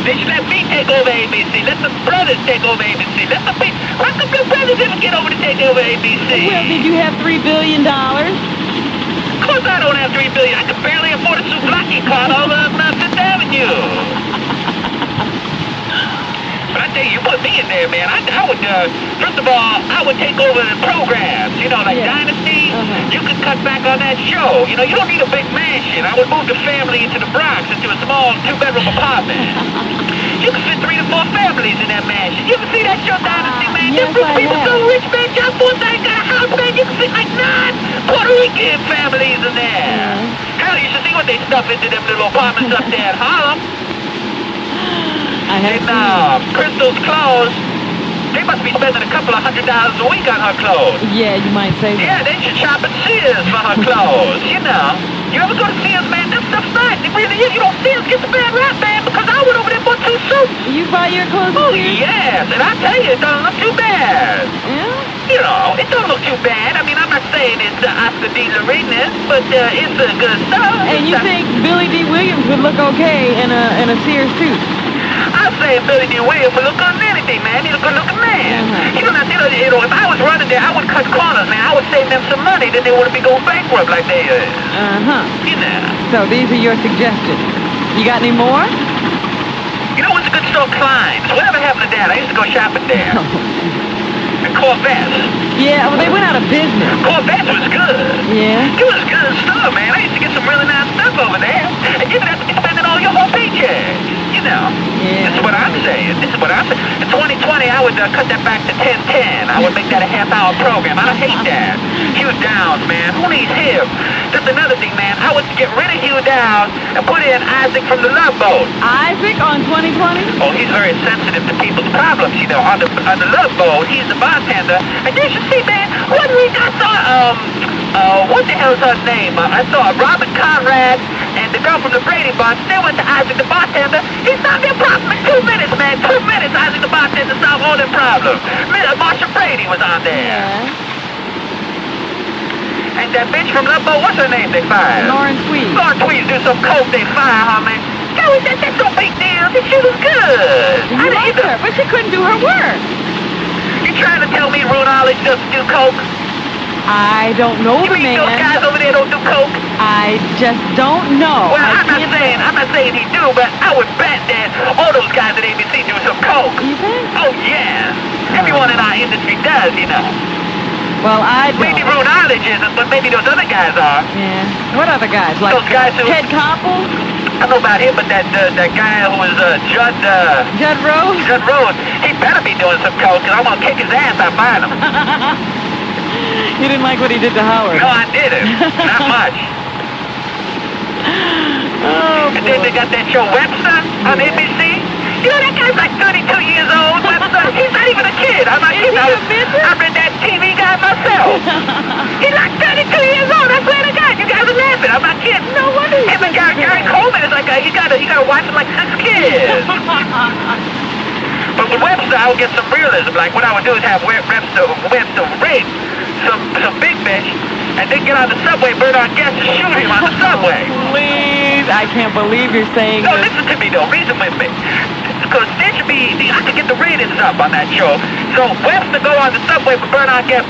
They should let me take over ABC. Let the brothers take over ABC. Let the why come the brothers ever get over to take over ABC? Well, did you have $3 billion? Of course I don't have $3 billion. I can barely afford a souvlaki card over Fifth Avenue. But I tell you, you put me in there, man. I would, first of all, I would take over the programs. You know, like Dynasty. You could cut back on that show. You know, you don't need a big mansion. I would move the family into the Bronx, into a small 2-bedroom apartment. You can fit 3 to 4 families in that mansion. You ever see that show, Dynasty, man? Yes, Them people have. so rich, man. John Forsythe got a house, man. You can fit like 9 Puerto Rican families in there. Hell, you should see what they stuff into them little apartments up there in Harlem. I have And Crystal's clothes, they must be spending a couple of $100 a week on her clothes. Yeah, you might say that. Yeah, they should shop at Sears for her clothes, you know. You ever go to Sears, man? That stuff's nice. It really is. You know, Sears gets a bad rap, man, because I went over there and bought 2 suits. You buy your clothes Oh, at Sears? yes. And I tell you, it don't look too bad. Yeah? You know, it don't look too bad. I mean, I'm not saying it's Oscar de la Reyna, but it's good stuff. And you think Billy D. Williams would look okay in a Sears suit? I say Billy D. Williams would look good in anything, man. He's a good-looking man. You know, if I was running there, I would cut corners, man. I would save them some money, then they wouldn't be going bankrupt like they is. You know. So these are your suggestions. You got any more? You know what's a good store? Klein's. Whatever happened to that? I used to go shopping there. And Corvettes. Yeah, well, they went out of business. Corvettes was good. Yeah? It was good stuff, man. I used to get some really nice stuff over there. And you didn't have to be spending all your whole paycheck. You know. Yeah. This is what I'm saying. In 2020, I would cut that back to 10-10. I would make that a half-hour program. I don't hate that. Hugh Downs, man. Who needs him? That's another thing, man. I would get rid of Hugh Downs and put in Isaac from the Love Boat. Isaac on 2020? Oh, he's very sensitive to people's problems. You know, on the Love Boat, he's the bartender. And you should see, man, one week I saw, what the hell's her name? I saw Robert Conrad and the girl from the Brady Bunch. They went to Isaac the bartender. He solved their problem in 2 minutes, man. 2 minutes, Isaac the bartender solved all their problems. Marsha Brady was on there. Yeah. And that bitch from Love Boat, what's her name they fired? Lauren Tweed. Lauren Tweed do some coke, they fire her, man. That's no big deal. She was good. You liked her, but she couldn't do her work. You trying to tell me Rune Ollie doesn't do coke? I don't know the man. Those guys over there don't do coke? I just don't know. Well, I'm not saying he do, but I would bet that all those guys at ABC do some coke. You think? Oh, yeah. Everyone in our industry does, you know. Well, I don't. Maybe Rune Ollie isn't, but maybe those other guys are. Yeah. What other guys? Like those guys who... Ted Koppel? I don't know about him, but that guy who was Judd Rose? Judd Rose, he better be doing some coke, because I'm going to kick his ass out buying him. You didn't like what he did to Howard? No, I didn't. Not much. Oh, and then they got that show Webster on ABC. You know, that guy's like 32 years old. Webster. He's not even a kid. I'm not kidding. I've been that TV guy myself. He's like 32 years old. I swear to God. You guys are laughing. I'm not kidding. No wonder. Him and Gary Coleman is like he got a wife and like 6 kids. But with Webster, I would get some realism. Like, what I would do is have Webster rape some big bitch, and then get on the subway, burn on gas, and shoot him on the subway. Please, I can't believe you're saying No, this. listen to me, though. Reason with me. Because there should be, I could get the ratings up on that show. So Webster go on the subway with burn on gas,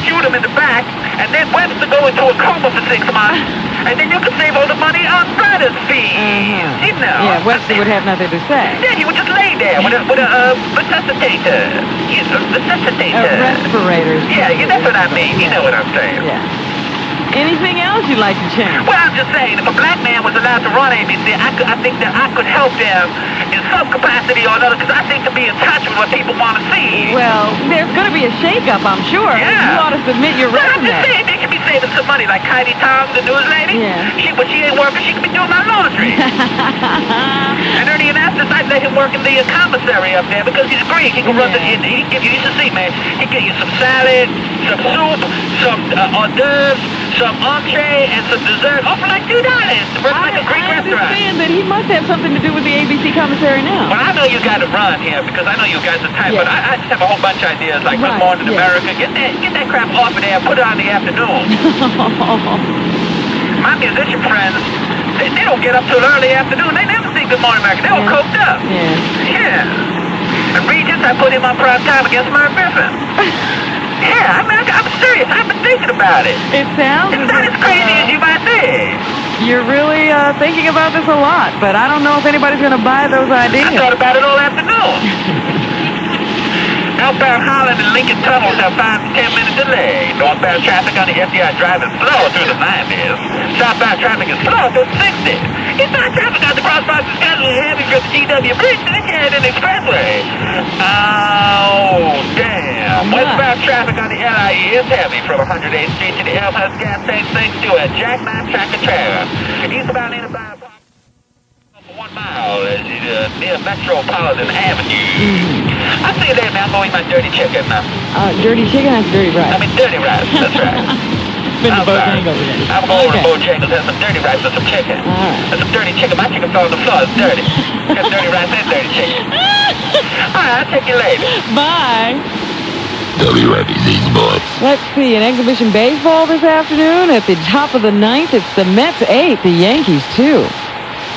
shoot him in the back, and then Webster go into a coma for 6 months, and then you could save all the money on writer's fees. You know. Yeah, Webster would have nothing to say. Yeah, he would just lay there with a resuscitator. Respirators. Yeah, that's what I mean. You know what I'm saying. Yeah. Anything else you'd like to change? Well, I'm just saying, if a black man was allowed to run ABC, I think that I could help them in some capacity or another, because I think to be in touch with what people want to see. Well, there's going to be a shake-up, I'm sure. Yeah. You ought to submit your I'm resume. just saying, they could be saving some money, like Heidi Tom, the news lady. Yeah. But she ain't working, she could be doing my laundry. And Ernie Anastas, I'd let him work in the commissary up there, because he's Greek. He can run the, you should see, man. man. He get you some salad, some soup, some hors d'oeuvres, some entree, and some dessert, all for like $2. Like a Greek restaurant. I understand that he must have something to do with the ABC commissary now. Well, I know you got to run here because I know you guys are tight, but I just have a whole bunch of ideas like Good Morning America. Get that crap off of there and put it on in the afternoon. My musician friends, they don't get up till early afternoon. They never see Good Morning America. They all coked up. Yeah. And Regis, I put him on prime time against Mark Griffin. Yeah, I mean, I'm serious. I've been thinking about it. It sounds It's not as crazy as you might think. You're really thinking about this a lot, but I don't know if anybody's going to buy those ideas. I thought about it all afternoon. Outbound Holland and Lincoln tunnels have 5 to 10 minute delay. Northbound traffic on the FDR Drive is slow through the 90s. Southbound traffic is slow through the 60s. Eastbound traffic on the crossbars is scheduled heavy for the GW Bridge and it's in the expressway. Oh, damn. Westbound traffic on the LIE is heavy from 108th Street to the Elmhurst gas station thanks to a jackknife tractor trailer. Eastbound inbound 1 mile is near Metropolitan Avenue. I see you there, man. I'm going to eat my dirty chicken now. Dirty chicken? That's dirty rice. I mean, dirty rice. That's right. Been to Bojangles again. I'm going to Bojangles. Have some dirty rice and some chicken. All right. That's some dirty chicken. My chicken fell on the floor. It's dirty. Got dirty rice and dirty chicken. All right, I'll take you later. Bye. WNBC's boys. Let's see, an exhibition baseball this afternoon. At the top of the ninth, it's the Mets 8, the Yankees 2.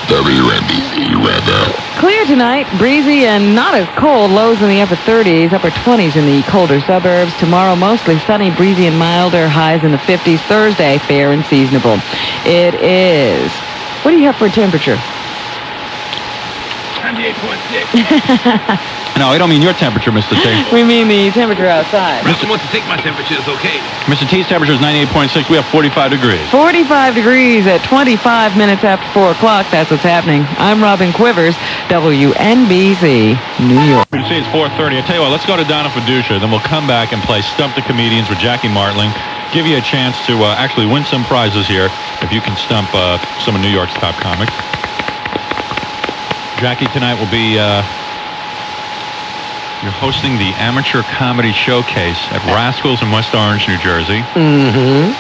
WNBC weather. Clear tonight, breezy and not as cold. Lows in the upper 30s, upper 20s in the colder suburbs. Tomorrow, mostly sunny, breezy and milder. Highs in the 50s. Thursday, fair and seasonable. It is... What do you have for a temperature? 98.6. No, I don't mean your temperature, Mr. T. We mean the temperature outside. Russell wants to take my temperature. It's okay. Mr. T's temperature is 98.6. We have 45 degrees. 45 degrees at 25 minutes after 4 o'clock. That's what's happening. I'm Robin Quivers, WNBC, New York. You see, it's 4:30. I tell you what, let's go to Donna Fiducia. Then we'll come back and play Stump the Comedians with Jackie Martling. Give you a chance to actually win some prizes here if you can stump some of New York's top comics. Jackie tonight will be... You're hosting the Amateur Comedy Showcase at Rascals in West Orange, New Jersey. Mm-hmm.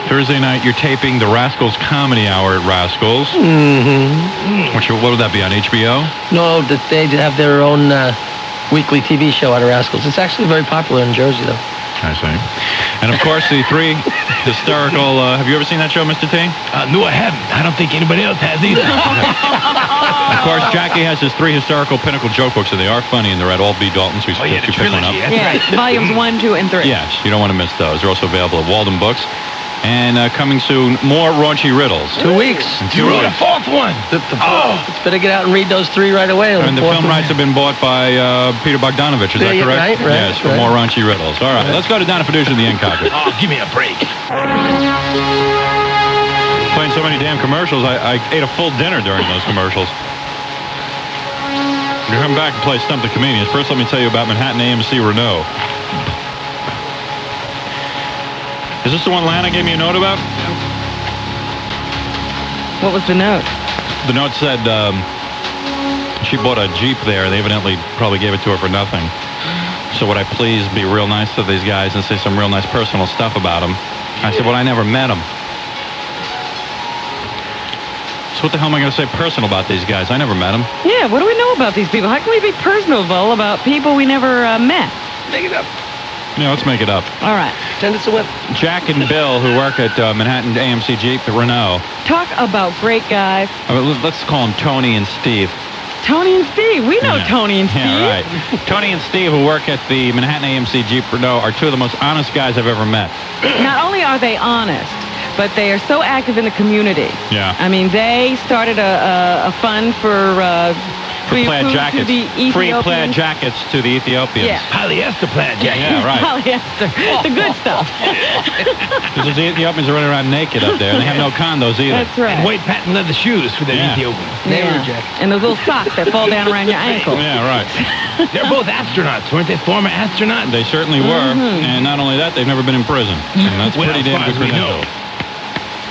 Thursday night, you're taping the Rascals Comedy Hour at Rascals. Mm-hmm. What would that be, on HBO? No, they have their own weekly TV show out of Rascals. It's actually very popular in Jersey, though. I see. And, of course, the 3 hysterical... have you ever seen that show, Mr. T? No, I haven't. I don't think anybody else has either. Of course, Jackie has his 3 hysterical pinnacle joke books, and they are funny, and they're at all B. Dalton's. Oh, yeah, the pick one up. trilogy. That's right. Volumes 1, 2, and 3. Yes, you don't want to miss those. They're also available at Walden Books. And coming soon, more raunchy riddles. 2 weeks. You wrote a 4th one. Let's better get out and read those 3 right away. And the film rights have been bought by Peter Bogdanovich. Is that correct? Right. Yes, for more raunchy riddles. All right, let's go to Donna Fiducia in the end copy. Oh, give me a break. Playing so many damn commercials, I ate a full dinner during those commercials. We're coming back and play Stump the Comedians. First, let me tell you about Manhattan AMC Renault. Is this the one Lana gave me a note about? What was the note? The note said she bought a Jeep there. They evidently probably gave it to her for nothing. So would I please be real nice to these guys and say some real nice personal stuff about them? I said, well, I never met them. So what the hell am I going to say personal about these guys? I never met them. Yeah, what do we know about these people? How can we be personal about people we never met? Make it up. Yeah, let's make it up. All right. Send us a whip. Jack and Bill, who work at Manhattan AMC Jeep Renault. Talk about great guys. Let's call them Tony and Steve. Tony and Steve. We know Tony and Steve. Yeah, right. Tony and Steve, who work at the Manhattan AMC Jeep Renault, are 2 of the most honest guys I've ever met. Not only are they honest, but they are so active in the community. Yeah. I mean, they started a fund for plaid jackets. Free Ethiopians. plaid jackets to the Ethiopians. Yeah. Polyester plaid jacket. Yeah, right. Polyester. The good stuff. Because the Ethiopians are running around naked up there, and they have no condos either. That's right. And white patent leather shoes for the Ethiopians. Nehru jacket. And those little socks that fall down around your ankle. Yeah, right. They're both astronauts, weren't they? Former astronauts? They certainly were. And not only that, they've never been in prison. And that's Well, pretty as damn far good as we know.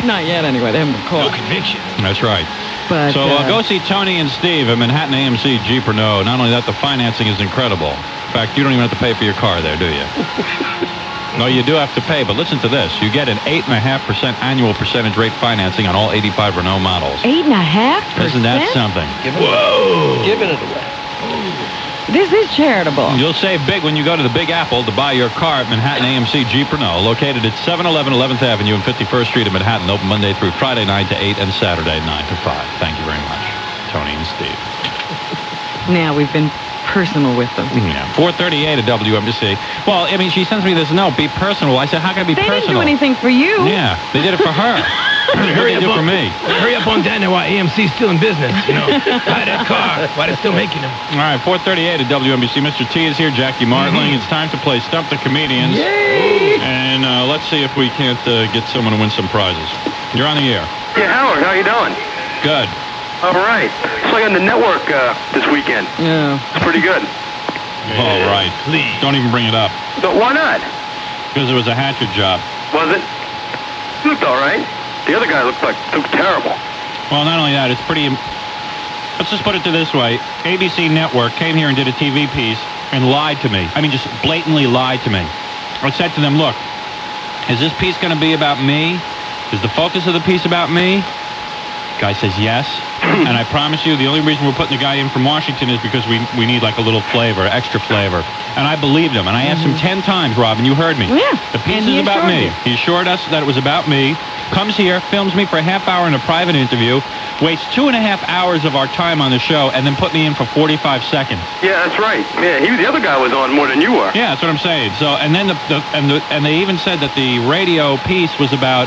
Not yet, anyway. They haven't been No caught. conviction. That's right. But, So go see Tony and Steve at Manhattan AMC Jeep Renault. Not only that, the financing is incredible. fact, you don't even have to pay for your car there, do you? No, you do have to pay, but listen to this. You get an 8.5% annual percentage rate financing on all 85 Renault models. 8.5%? Isn't that something? Giving it away. This is charitable. You'll save big when you go to the Big Apple to buy your car at Manhattan AMC Jeep Renault, located at 711 11th Avenue and 51st Street in Manhattan, open Monday through Friday 9 to 8 and Saturday 9 to 5. Thank you very much, Tony and Steve. Now we've been personal with them. Yeah, 438 at WNBC. Well, I mean, she sends me this note, be personal. I said, how can I be personal? They didn't do anything for you. Yeah, they did it for her. What they do for me? Hurry up on down there while AMC's still in business, you know. Buy that car while they're still making them. All right, 438 at WNBC. Mr. T is here, Jackie Martling. It's time to play Stump the Comedians. Yay! And let's see if we can't get someone to win some prizes. You're on the air. Yeah, Howard, how you doing? Good. All right. So on the network this weekend. Yeah. Pretty good. All right. Please. Don't even bring it up. So why not? Because it was a hatchet job. Was it? Looked all right. The other guy looked terrible. Well, not only that, it's pretty... Let's just put it this way. ABC Network came here and did a TV piece and lied to me. I mean, just blatantly lied to me. I said to them, look, is this piece going to be about me? Is the focus of the piece about me? Guy says yes. And I promise you, the only reason we're putting the guy in from Washington is because we need like a little flavor, extra flavor. And I believed him. And I asked him 10 times, Robin, you heard me. Yeah. The piece is about me. You. He assured us that it was about me. Comes here, films me for a half hour in a private interview, wastes 2.5 hours of our time on the show, and then put me in for 45 seconds. Yeah, that's right. Yeah, the other guy was on more than you were. Yeah, that's what I'm saying. So, and then and they even said that the radio piece was about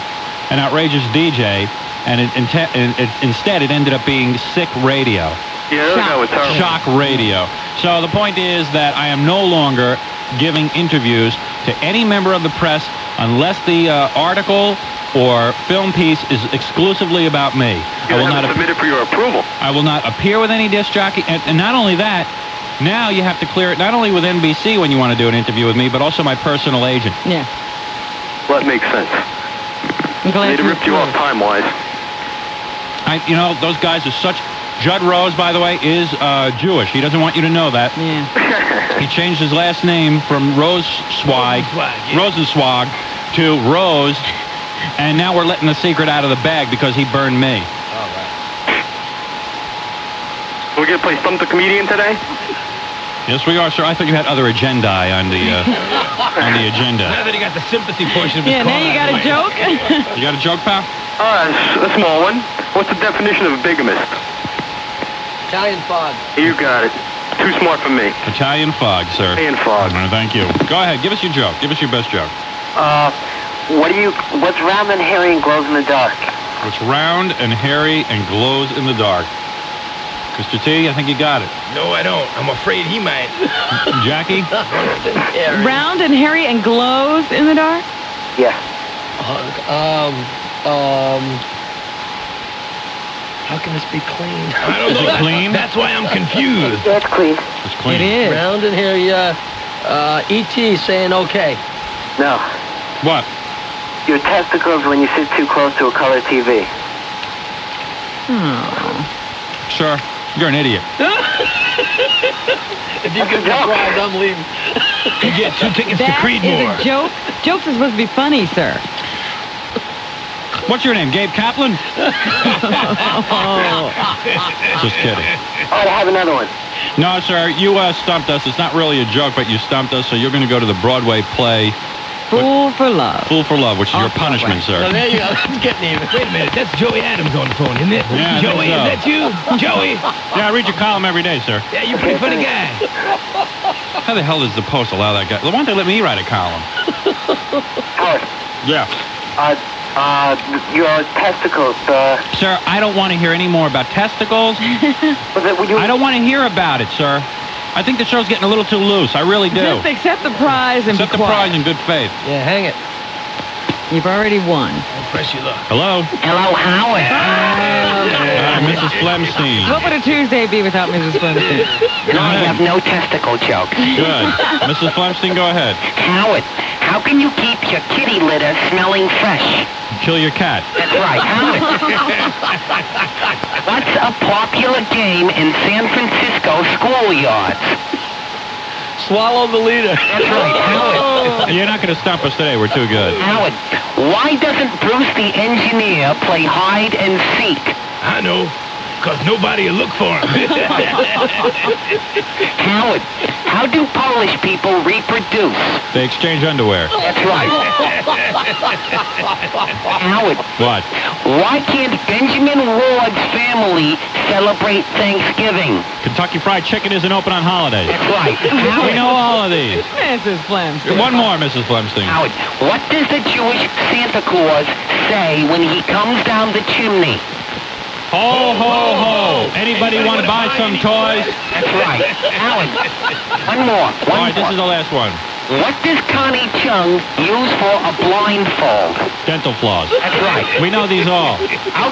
an outrageous DJ, and instead it ended up being sick radio. Yeah, the other guy was terrible. Shock radio. So the point is that I am no longer giving interviews to any member of the press unless the article or film piece is exclusively about me. I will not submit it for your approval. I will not appear with any disc jockey, and not only that, now you have to clear it not only with NBC when you want to do an interview with me, but also my personal agent. Yeah. Well, that makes sense. They ripped you off time-wise. You know, those guys are such... Judd Rose, by the way, is Jewish. He doesn't want you to know that. Yeah. He changed his last name from Rosenzweig to Rose, and now we're letting the secret out of the bag because he burned me. All right. We're going to play Stump the Comedian today? Yes, we are, sir. I thought you had other agendae on the agenda. Now that he got the sympathy portion of his call. Yeah, now you got a joke? You got a joke, pal? A small one. What's the definition of a bigamist? Italian fog. You got it. Too smart for me. Italian fog, sir. Italian fog. Thank you. Go ahead. Give us your joke. Give us your best joke. What's round and hairy and glows in the dark? What's round and hairy and glows in the dark? Mr. T, I think you got it. No, I don't. I'm afraid he might. Jackie? Round and hairy and glows in the dark? Yeah. How can this be clean? I don't know. Is it clean? That's why I'm confused. Yeah, it's clean. It's clean. It is. Round and hairy, E.T. saying okay. No. What? Your testicles when you sit too close to a color TV. Oh. Sir, you're an idiot. If you get the prize, I'm leaving. You get 2 tickets to That Creedmoor. is a joke. Jokes are supposed to be funny, sir. What's your name, Gabe Kaplan? Just kidding. All right, I have another one. No, sir, you stumped us. It's not really a joke, but you stumped us, so you're going to go to the Broadway play Fool for Love. Fool for Love, which is your punishment, sir. So there you go. That's getting even. Wait a minute. That's Joey Adams on the phone, isn't it? Yeah, I Joey, think so. is that you? Joey? Yeah, I read your column every day, sir. Yeah, you're a pretty funny guy. How the hell does the Post allow that guy? Why don't they let me write a column? Howard. Yeah. Your testicles, Sir, I don't want to hear any more about testicles. I don't want to hear about it, sir. I think the show's getting a little too loose. I really do. Just accept the prize and Accept be the quiet. prize in good faith. Yeah, hang it. You've already won. Press your luck. Hello? Hello, Howard. Mrs. Phlegmstein. What would a Tuesday be without Mrs. Phlegmstein? I have no testicle jokes. Good. Mrs. Phlegmstein, go ahead. Howard, how can you keep your kitty litter smelling fresh? Kill your cat. That's right, Howard. What's a popular game in San Francisco schoolyards? swallow the leader. That's right, Howard. You're not going to stump us today. We're too good. Howard, why doesn't Bruce the engineer play hide and seek? I know. Because nobody will look for him. Howard, how do Polish people reproduce? They exchange underwear. That's right. Howard. What? Why can't Benjamin Ward's family celebrate Thanksgiving? Kentucky Fried Chicken isn't open on holidays. That's right. We know all of these. Mrs. Phlegmstein. One more, Mrs. Phlegmstein. Howard, what does the Jewish Santa Claus say when he comes down the chimney? Ho, ho, ho. Anybody want to buy some toys? That's right. Howard, one more. All right, this is the last one. What does Connie Chung use for a blindfold? Dental floss. That's right. We know these all.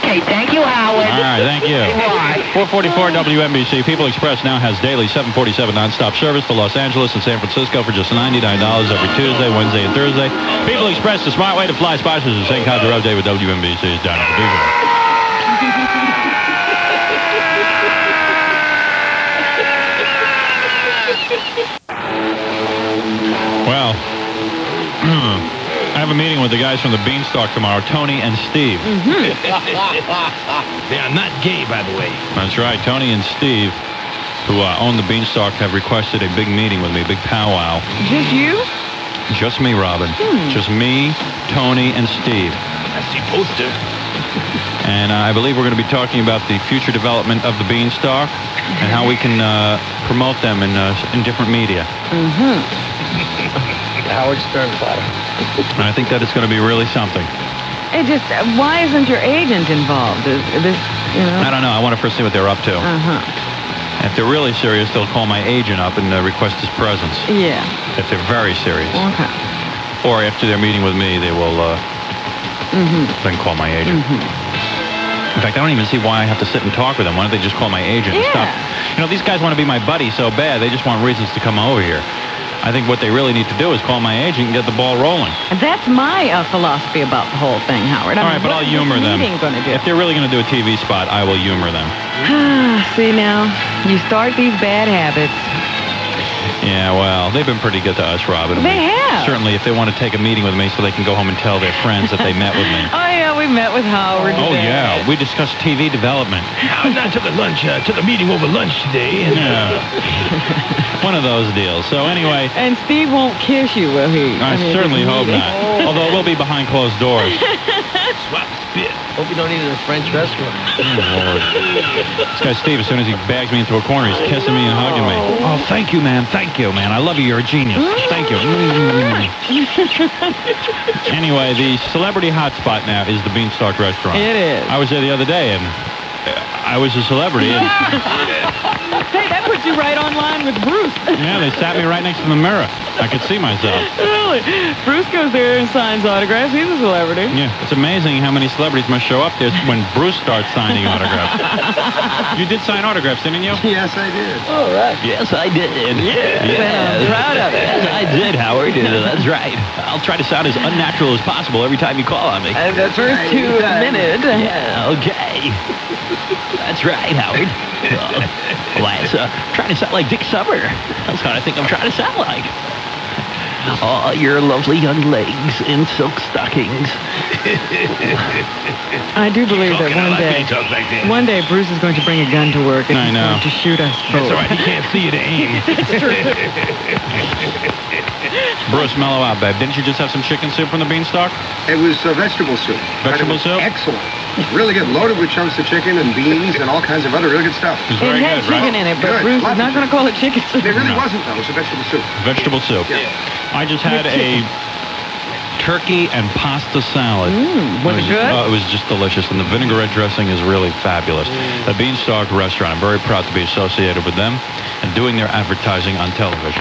Okay, thank you, Howard. All right, thank you. Bye. 444 WNBC. People Express now has daily 747 nonstop service to Los Angeles and San Francisco for just $99 every Tuesday, Wednesday, and Thursday. People Express, the smart way to fly. Sponsors of St. Contra Road Day with WNBC is down at the Division. Well, I have a meeting with the guys from the Beanstalk tomorrow, Tony and Steve. They are not gay, by the way. That's right. Tony and Steve, who own the Beanstalk, have requested a big meeting with me, a big powwow. Just you? Just me, Robin. Just me, Tony, and Steve. I see poster. And I believe we're going to be talking about the future development of the Beanstalk and how we can promote them in different media. The Howard Stern platter. And I think that it's going to be really something. It just, why isn't your agent involved? Is this, you know? I don't know. I want to first see what they're up to. If they're really serious, they'll call my agent up and request his presence. Yeah. If they're very serious. Okay. Or after their meeting with me, they will then call my agent. In fact, I don't even see why I have to sit and talk with them. Why don't they just call my agent and stuff? You know, these guys want to be my buddy so bad, they just want reasons to come over here. I think what they really need to do is call my agent and get the ball rolling. That's my philosophy about the whole thing, Howard. All right, but I'll humor them. Gonna do? If they're really going to do a TV spot, I will humor them. See now, you start these bad habits. Yeah, well, they've been pretty good to us, Robin. They have. Certainly, if they want to take a meeting with me so they can go home and tell their friends that they met with me. Oh, yeah, we met with Howard today. Oh, yeah, we discussed TV development. Howard and I took a meeting over lunch today. And, one of those deals. So anyway. And Steve won't kiss you, will he? I certainly hope not. Although we'll be behind closed doors. Swap spit. Hope you don't eat at a French restaurant. Oh, Lord. This guy Steve, as soon as he bags me into a corner, he's kissing me and hugging me. Oh, thank you, man. Thank you, man. I love you. You're a genius. Thank you. Anyway, the celebrity hotspot now is the Beanstalk restaurant. It is. I was there the other day, and I was a celebrity. And hey, that puts you right on line with Bruce. yeah, they sat me right next to the mirror. I could see myself. Really? Bruce goes there and signs autographs. He's a celebrity. Yeah, it's amazing how many celebrities must show up there when Bruce starts signing autographs. You did sign autographs, didn't you? Yes, I did. All right. Yes, I did. Yeah. I'm proud of it. Yes, I did, Howard. That's right. I'll try to sound as unnatural as possible every time you call on me. The first 2 minutes. Yeah, okay. That's right, Howard. Why, it's trying to sound like Dick Summer. That's what I think I'm trying to sound like. Oh, your lovely young legs in silk stockings. I do believe that one day Bruce is going to bring a gun to work and he's going to shoot us both. That's all right. He can't see you to aim. Bruce, mellow out, babe. Didn't you just have some chicken soup from the Beanstalk? It was vegetable soup. Vegetable soup? Excellent. Really good. Loaded with chunks of chicken and beans and all kinds of other really good stuff. It was very had good, chicken right? in it, but Bruce is not going to call it chicken soup. It really wasn't, though. It was a vegetable soup. Vegetable soup. Yeah. I just had a turkey and pasta salad. Was it good? It was just delicious, and the vinaigrette dressing is really fabulous. The Beanstalk Restaurant, I'm very proud to be associated with them and doing their advertising on television.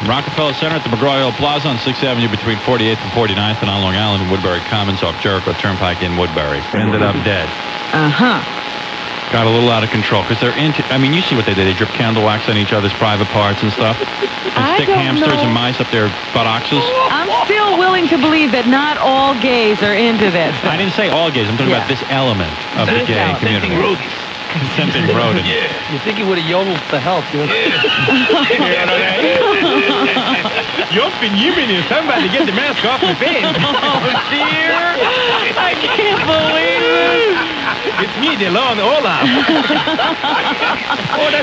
Rockefeller Center at the McGraw-Hill Plaza on 6th Avenue between 48th and 49th and on Long Island and Woodbury Commons off Jericho Turnpike in Woodbury. Ended up dead. Got a little out of control because they're into, I mean, you see what they did. They drip candle wax on each other's private parts and stuff. And stick hamsters and mice up their buttocks. I'm still willing to believe that not all gays are into this. I didn't say all gays. I'm talking about this element of the gay community. Scented rodent. Yeah. You think he would have yodeled to help? You know? You've Yimini, somebody get the mask off my face. Oh, dear. I can't believe this. It's me, the lone Olaf.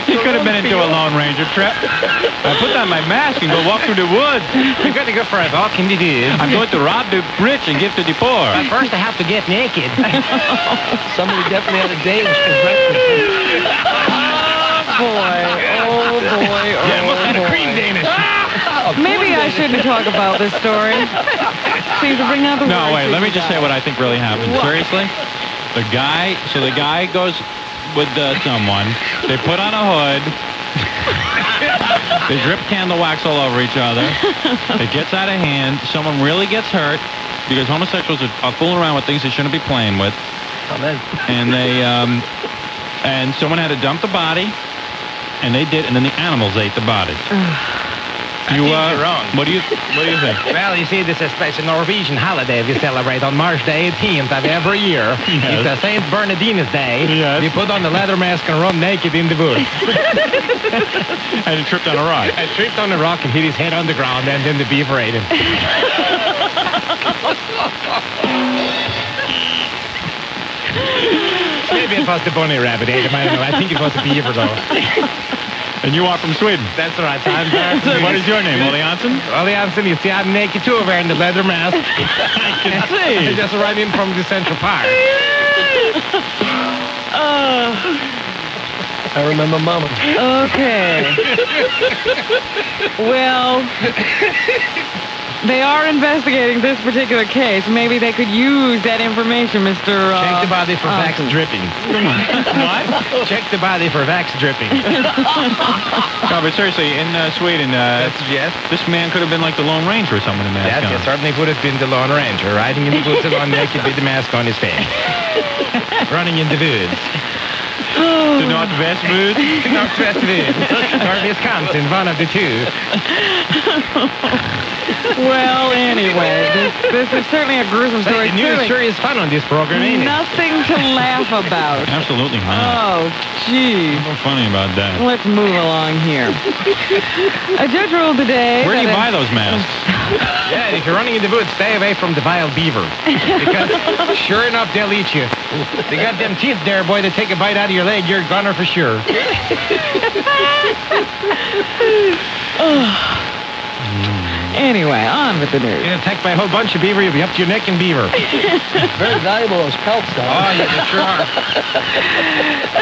He could have been into a Lone Ranger trip. I put on my mask and go walk through the woods. You got to go for a walk in the woods. I'm going to rob the rich and give to the poor. But first I have to get naked. Somebody definitely had a date for breakfast. Boy, oh boy, oh Yeah, must have had a cream Danish. Maybe I shouldn't talk about this story. Seems to bring out the No, worst wait, let me in just say what I think really happened. What? Seriously? The guy goes with someone. They put on a hood. They drip candle wax all over each other. It gets out of hand. Someone really gets hurt because homosexuals are fooling around with things they shouldn't be playing with. Amen. And they, and someone had to dump the body, and they did, and then the animals ate the body. You're wrong. What do you think? Well, you see, this is a Norwegian holiday we celebrate on March the 18th of every year. Yes. It's a St. Bernardinus Day. Yes. You put on the leather mask and run naked in the woods. And he tripped on a rock. I tripped on a rock and hit his head on the ground, and then the beaver ate him. Maybe it was the bunny rabbit ate him. I don't know. I think it was a beaver, though. And you are from Sweden. That's right. I'm What is your name, Ole Hansen? Ole Hansen, you see, I'm naked too, wearing the leather mask. I can see. I just ran in from the Central Park. I remember Mama. Okay. Well, they are investigating this particular case. Maybe they could use that information, Mr. Check the body for vax dripping. What? Check the body for vax dripping. No, but seriously, in Sweden, Yes. this man could have been like the Lone Ranger or someone in mask Yes, on. it certainly would have been the Lone Ranger, riding in the woods alone naked with the mask on his face. Running in the woods. The Northwest Woods? Northwest woods. Or Wisconsin, one of the two. Well, anyway, this is certainly a gruesome story. The news Clearly sure is fun on this program, ain't it? nothing to laugh about. Absolutely not. Oh, gee. What's funny about that? Let's move along here. A judge ruled today Where do you that buy those masks? Yeah, if you're running in the woods, stay away from the vile beaver. Because sure enough, they'll eat you. They got them teeth there, boy. They take a bite out of your leg, you're goner for sure. Anyway, on with the news. You're attacked by a whole bunch of beaver, you'll be up to your neck in beaver. Very valuable, those pelts, though. Oh, yeah, they sure are.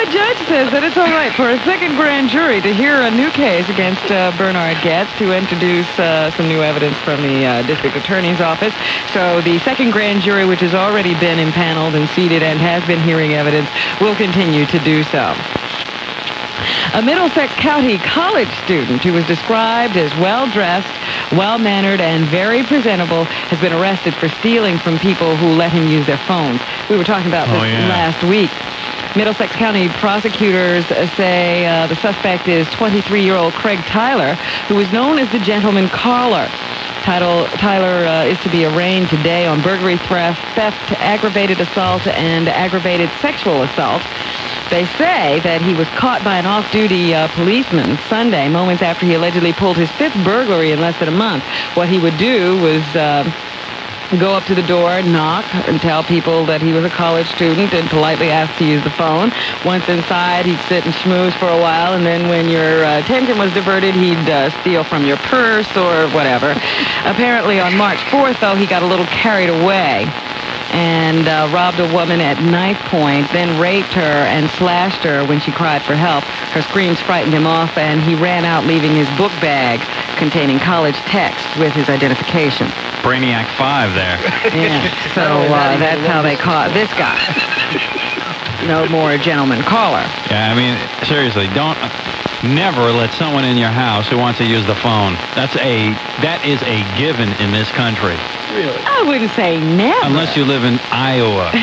A judge says that it's all right for a second grand jury to hear a new case against Bernard Goetz to introduce some new evidence from the district attorney's office. So the second grand jury, which has already been impaneled and seated and has been hearing evidence, will continue to do so. A Middlesex County college student who was described as well-dressed, well-mannered, and very presentable has been arrested for stealing from people who let him use their phones. We were talking about this last week. Middlesex County prosecutors say the suspect is 23-year-old Craig Tyler, who is known as the gentleman caller. Tyler is to be arraigned today on burglary, theft, aggravated assault, and aggravated sexual assault. They say that he was caught by an off-duty policeman Sunday, moments after he allegedly pulled his fifth burglary in less than a month. What he would do was go up to the door, knock, and tell people that he was a college student and politely ask to use the phone. Once inside, he'd sit and schmooze for a while, and then when your attention was diverted, he'd steal from your purse or whatever. Apparently on March 4th, though, he got a little carried away and robbed a woman at knife point, then raped her and slashed her when she cried for help. Her screams frightened him off, and he ran out leaving his book bag containing college text with his identification. Brainiac 5 there. Yeah, so that's how they caught this guy. No more gentleman caller. Yeah, I mean, seriously, never let someone in your house who wants to use the phone. That is a given in this country. Really? I wouldn't say never. Unless you live in Iowa.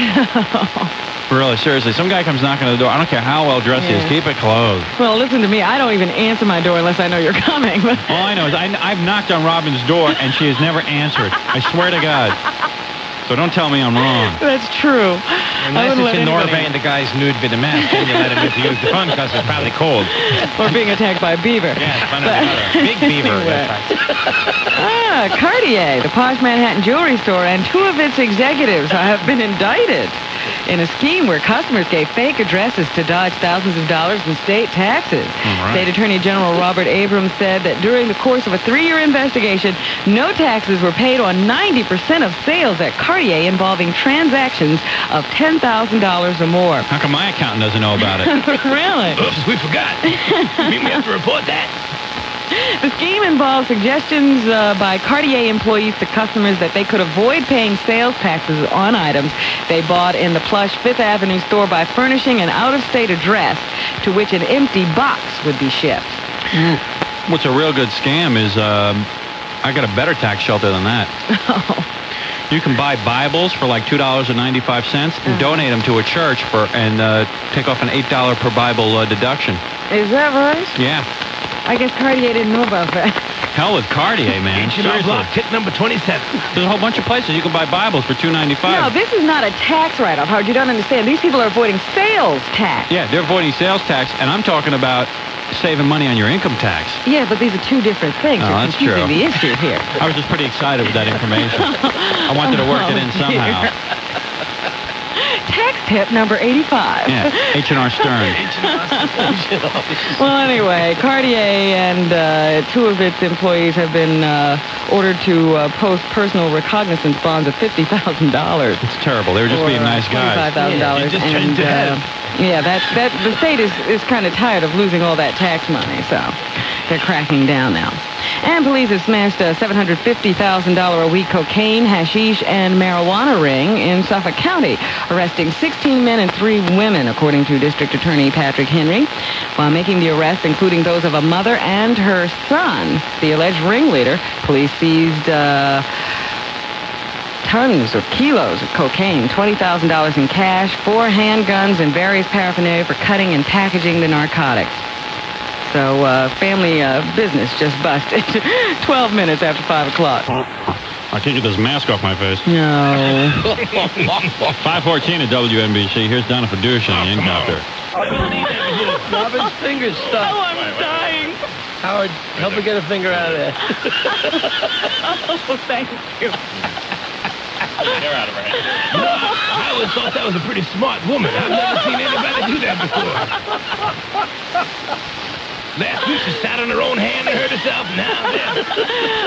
Really, seriously, some guy comes knocking on the door. I don't care how well dressed he is. Keep it closed. Well, listen to me. I don't even answer my door unless I know you're coming. All I know is I've knocked on Robin's door, and she has never answered. I swear to God. So don't tell me I'm wrong. That's true. Unless it's in Norway and the guy's nude with the mask, then you let him use the phone because it's probably cold. Or being attacked by a beaver. Yeah, fun of the other. Big beaver. Cartier, the posh Manhattan jewelry store, and 2 of its executives have been indicted in a scheme where customers gave fake addresses to dodge thousands of dollars in state taxes. Right. State Attorney General Robert Abrams said that during the course of a 3-year investigation, no taxes were paid on 90% of sales at Cartier involving transactions of $10,000 or more. How come my accountant doesn't know about it? Really? Oops, we forgot. We have to report that. The scheme involves suggestions by Cartier employees to customers that they could avoid paying sales taxes on items they bought in the plush Fifth Avenue store by furnishing an out-of-state address to which an empty box would be shipped. What's a real good scam is I got a better tax shelter than that. You can buy Bibles for like $2.95 and donate them to a church and take off an $8 per Bible deduction. Is that right? Yeah. I guess Cartier didn't know about that. Hell with Cartier, man. H&R Block, tip number 27. There's a whole bunch of places you can buy Bibles for $2.95. No, this is not a tax write-off, Howard. You don't understand. These people are avoiding sales tax. Yeah, they're avoiding sales tax, and I'm talking about saving money on your income tax. Yeah, but these are 2 different things. Oh, You're that's true. confusing the issue here. I was just pretty excited with that information. I wanted to work it in somehow. Tax tip number 85. Yeah, H&R Stern. Well, anyway, Cartier and 2 of its employees have been ordered to post personal recognizance bonds of $50,000. It's terrible. They were just being nice guys. $25,000. Yeah, the state is kind of tired of losing all that tax money, so they're cracking down now. And police have smashed a $750,000 a week cocaine, hashish, and marijuana ring in Suffolk County, arresting 16 men and 3 women, according to District Attorney Patrick Henry. While making the arrests, including those of a mother and her son, the alleged ringleader, police seized tons or kilos of cocaine, $20,000 in cash, 4 handguns, and various paraphernalia for cutting and packaging the narcotics. So family business just busted 12 minutes after 5 o'clock. I can't get this mask off my face. No. 5:14 at WNBC. Here's Donna Fiducia on the helicopter. Robin's finger's stuck. Oh, I'm dying. Howard, help her get a finger out of there. Oh, thank you. They're out of her head. I always thought that was a pretty smart woman. I've never seen anybody do that before. Last week she sat on her own hand and hurt herself. Now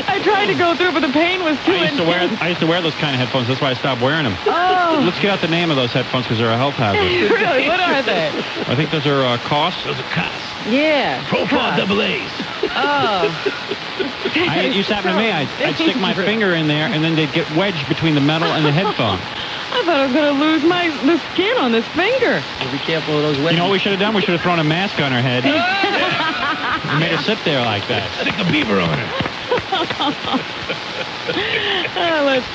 I tried to go through, but the pain was too intense. I used to wear those kind of headphones. That's why I stopped wearing them. Oh. Let's get out the name of those headphones because they're a health hazard. Really? What are they? I think those are COS. those are cops. Yeah. Profile double A's. Oh. It used to happen to me. I'd stick my finger in there, and then they'd get wedged between the metal and the headphone. I thought I was going to lose the skin on this finger. Well, be careful of those wedges. You know what we should have done? We should have thrown a mask on her head. Made her sit there like that. Stick a beaver on her. Let's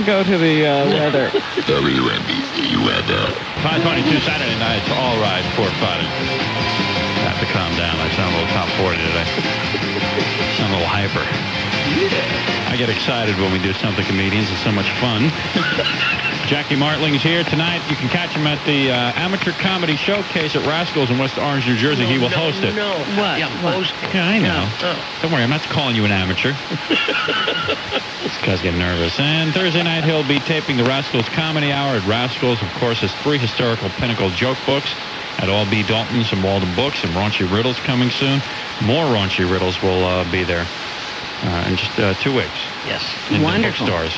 go to the weather. WNBC weather. 5:22 Saturday night. It's all right for fun. I have to calm down. I sound a little top 40 today. Sound a little hyper. I get excited when we do Stump the Comedians. It's so much fun. Jackie Martling's here tonight. You can catch him at the Amateur Comedy Showcase at Rascals in West Orange, New Jersey. He will host it. What? Yeah, host. Yeah, I know. Oh. Don't worry, I'm not calling you an amateur. This guy's getting nervous. And Thursday night, he'll be taping the Rascals Comedy Hour at Rascals. Of course, his 3 historical pinnacle joke books at All B. Dalton's and Walden Books, and Raunchy Riddles coming soon. More Raunchy Riddles will be there in just 2 weeks. Yes. In Wonderful. the bookstores.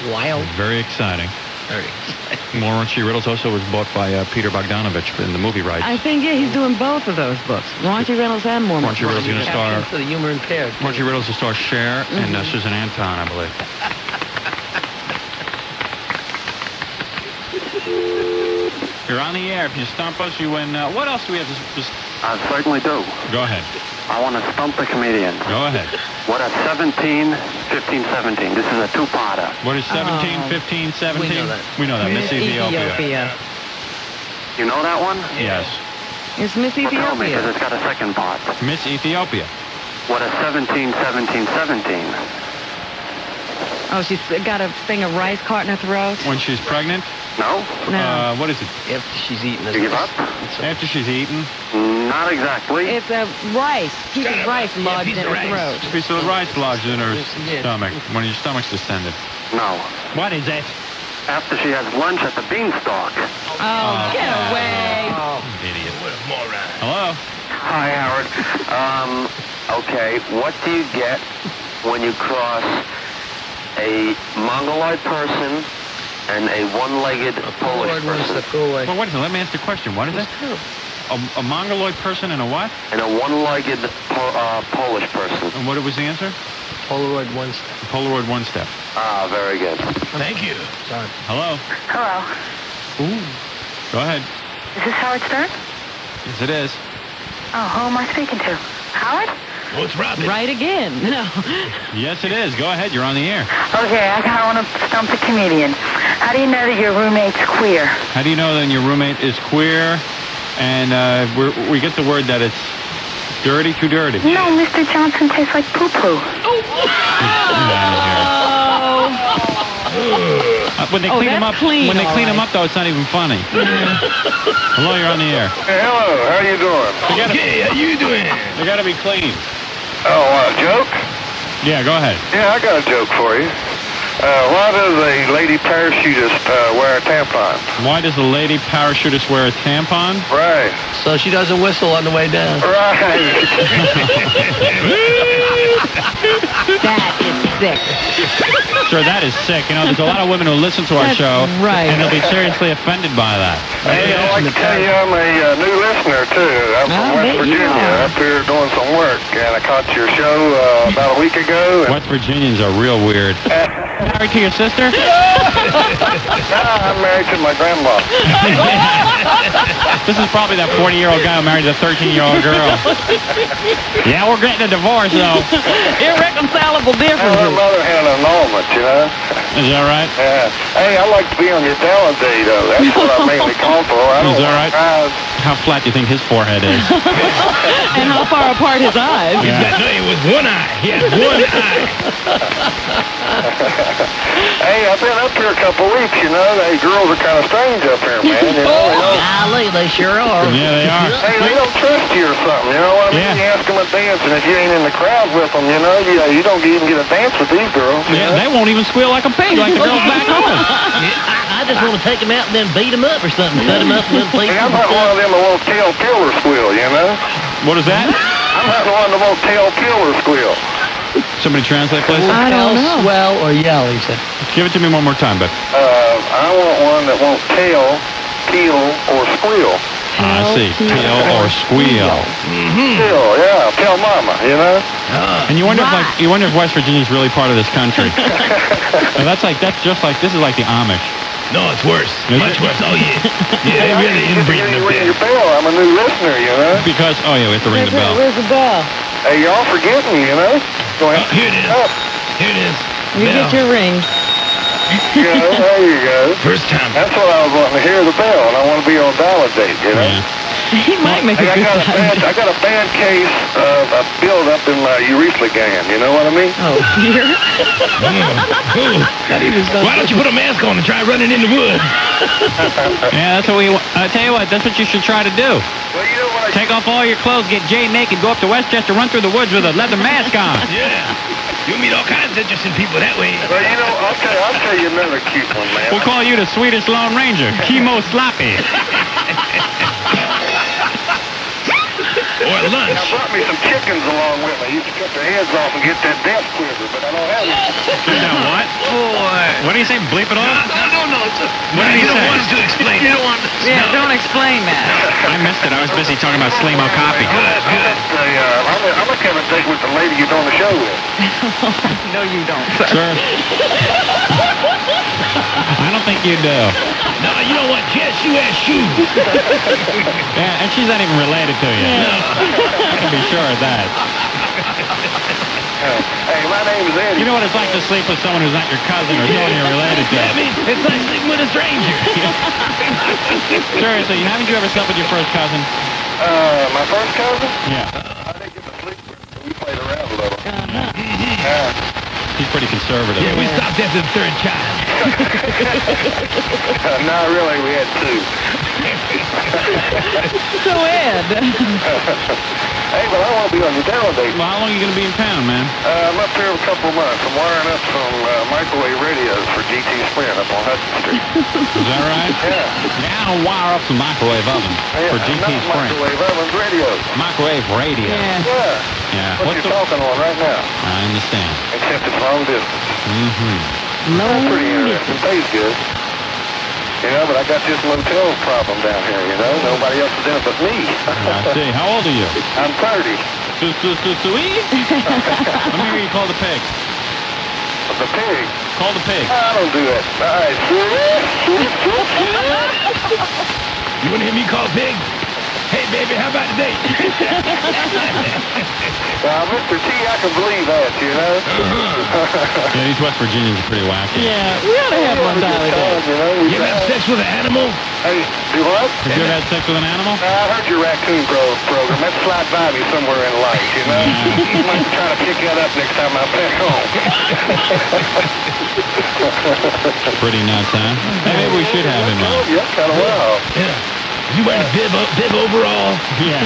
Wild. Very exciting. Very exciting. More Raunchy Riddles also was bought by Peter Bogdanovich in the movie rights. I think, yeah, he's doing both of those books. Raunchy Reynolds and More. Raunchy Riddles is going to star... For the humor impaired. Raunchy Riddles will star Cher and Susan Anton, I believe. You're on the air. If you stump us, you win. What else do we have to... I certainly do. Go ahead. I want to stump the comedians. Go ahead. What are 17, 15, 17? This is a 2-parter. What is 17, 15, 17? We know that. We know that. Miss Ethiopia. You know that one? Yes. It's Miss Well, tell me, because Ethiopia. it's got a second part. Miss Ethiopia. What are 17, 17, 17? Oh, she's got a thing of rice caught in her throat? When she's pregnant? No. No. What is it? After she's eaten. You give up? After she's eaten? Not exactly. It's a rice. Piece of rice lodged in her throat. A piece of rice lodged in her stomach when your stomach's distended. No. What is it? After she has lunch at the Beanstalk. Oh, get away. Idiot. What a moron. Hello? Hi, Howard. Okay, what do you get when you cross a mongoloid person and a one-legged Polish person? Well, what is it? Let me ask the question. What is it? A mongoloid person and a what? And a one-legged Polish person. And what was the answer? Polaroid one step. Polaroid one step. Ah, very good. Thank you. Sorry. Hello? Hello. Ooh. Go ahead. Is this Howard Stern? Yes, it is. Oh, who am I speaking to? Howard? Oh, it's Robin. Right again. No. Yes, it is. Go ahead. You're on the air. Okay, I want to stump the comedian. How do you know that your roommate's queer? How do you know that your roommate is queer? And we get the word that it's dirty, too dirty. No, Mr. Johnson tastes like poo-poo. When they clean them up, though, it's not even funny. Hello, you're on the air. Hey, hello. How you doing? How you doing? They gotta be clean. Oh, a joke? Yeah, go ahead. Yeah, I got a joke for you. Why does a lady parachutist wear a tampon? Why does a lady parachutist wear a tampon? Right. So she doesn't whistle on the way down. Right. That is sick. Sure, that is sick. You know, there's a lot of women who listen to our That's show, right. and they'll be seriously offended by that. Hey, I'd like to tell you I'm a new listener, too. I'm from West Virginia, up here doing some work, and I caught your show about a week ago. West Virginians are real weird. Married to your sister? No, I'm married to my grandma. This is probably that 40-year-old guy who married a 13-year-old girl. Yeah, we're getting a divorce, though. Irreconcilable Her differences. mother had an annulment, you know? Is that right? Yeah. Hey, I'd like to be on your talent day, though. That's what I mainly call for. I don't Is that want right? How flat do you think his forehead is? And how far apart his eyes. Yeah. No, it was one eye. He had one eye. Hey, I've been up here a couple weeks, you know. Hey, girls are kind of strange up here, man. You know, Golly, they sure are. Yeah, they are. Hey, they don't trust you or something, you know what I mean? Yeah. You ask them to dance, and if you ain't in the crowd with them, you know, you don't even get a dance with these girls. You Yeah, know? they won't even squeal like a pig like the girls back home. I just want to take them out and then beat them up or something. Cut them up in little pieces. Hey, I'm not one of them that won't tail killer squeal, you know? What is that? I'm not one that won't tail killer squeal. Somebody translate, please. I don't know. Swell or yell, he said. Give it to me one more time, but I want one that won't tail, peel, or squeal. I see. Tail or squeal. Peel, yeah, tell mama, you know? And you wonder if West Virginia is really part of this country. And that's just like this is like the Amish. No, it's worse. Is Much it? worse. Oh, yeah. Yeah, they really You inbreeding up ring there. your bell. I'm a new listener, you know? Because we have to ring the bell. Where's the bell? Hey, y'all forget me, you know? Go ahead. Here it is. Here it is. You Bell. get your ring. You know, there you go. First time. That's what I was wanting to hear, the bell, and I want to be on validate, you know? Yeah. He might make a Hey, good time. I got a bad case of a build-up in my urethra gland, you know what I mean? Oh, dear. Why don't you put a mask on and try running in the woods? Yeah, that's what I tell you what, that's what you should try to do. Well, you know what Take off all your clothes, get Jay naked, go up to Westchester, run through the woods with a leather mask on. Yeah. You'll meet all kinds of interesting people that way. Well, you know, I'll tell you another cute one, man. We'll call you the sweetest Lone Ranger, Chemo Sloppy. Or lunch. I brought me some chickens along with me. I used to cut their heads off and get that death quiver, but I don't have any. Now what? Boy. What do you say? Bleep it off? No. What did he You don't say? want him to explain. You don't want him to. Yeah, don't explain that. I missed it. I was busy talking about Slimo Coffee. I'm going to have a date with the lady you're doing the show with. No, you don't. Sir. I don't think you do. No, you don't want Jess. You wear shoes. Yeah, and she's not even related to you. No. I can be sure of that. Hey, my name's Eddie. You know what it's like to sleep with someone who's not your cousin or someone you're related to. I mean, it's like sleeping with a stranger. Seriously, haven't you ever slept with your first cousin? My first cousin? Yeah. I didn't get to sleep with her. We played around a little. Uh-huh. Yeah. He's pretty conservative. Yeah, we stopped after the third child. Not really, we had two. So, Ed. Hey, but I want to be on your demo date. Well, how long are you going to be in town, man? I'm up here a couple of months. I'm wiring up some microwave radios for GT Sprint up on Hudson Street. Is that right? Yeah. Now I'll wire up some microwave ovens for GT Sprint. Microwave ovens, radios. Microwave radio. Yeah. Yeah. What you're talking on right now. I understand. Except it's long distance. Mm-hmm. That's pretty interesting. Pays good. You know, but I got this motel problem down here, you know. Nobody else is in it but me. I see. How old are you? I'm 30. Sweet? Let me hear you call the pig. The pig? Call the pig. I don't do that. All right. You want to hear me call pig? Hey, baby, how about today? Well, Mr. T, I can believe that, you know. Yeah, these West Virginians are pretty wacky. Yeah, we ought to have one dial You ever had sex with an animal? Hey, do what? Have you ever had sex with an animal? I heard your raccoon program. That slide by me somewhere in life, you know. You might try to pick that up next time I'm back home. Pretty nuts, huh? Hey, maybe we should have him on. Yeah, kind of wild. Yeah. You wearing a bib overall? Yeah.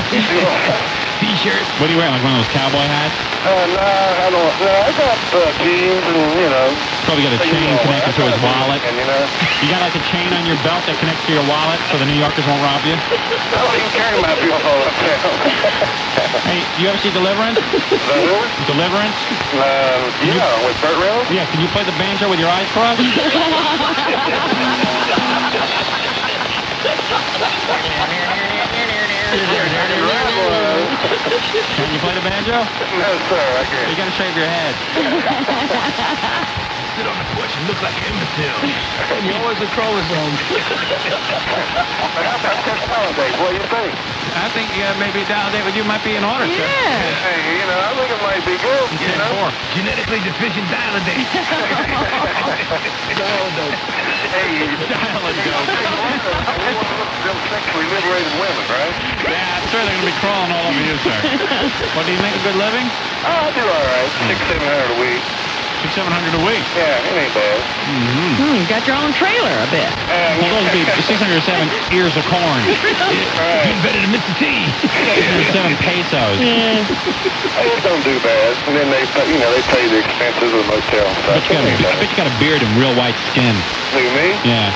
T-shirt? What are you wearing, like one of those cowboy hats? No, I don't. No, I got jeans and, you know. Probably got a chain connected to his wallet. And, you know. You got like a chain on your belt that connects to your wallet so the New Yorkers won't rob you? I don't even carry my bill all uptown. Hey, you ever see Deliverance? Deliverance? Yeah, with Burt Reynolds? Yeah, can you play the banjo with your eyes crossed? Can you play the banjo? No, sir, I can't. You gotta shave your head. Sit on the porch and look like an imbecile. You always a chromosome. How about this holiday? What do you think? I think maybe a dial date with you might be in order, sir. Hey, you know, I think it might be good. You know? Genetically deficient dial-a-date. Dial-a-dope. Hey, Dial-a-dope. Them sexually liberated women, right? Yeah, I'm sure they're going to be crawling all over you, sir. What, do you make a good living? Oh, I do all right. $600-700 a week. $600-700 a week. Yeah, it ain't bad. You got your own trailer, I bet. Well, those would be 607 ears of corn. You're better than Mr. T. 607 pesos. They don't do bad. And then they pay the expenses of the motel and stuff. I bet you got a beard and real white skin. Who, me? Yeah.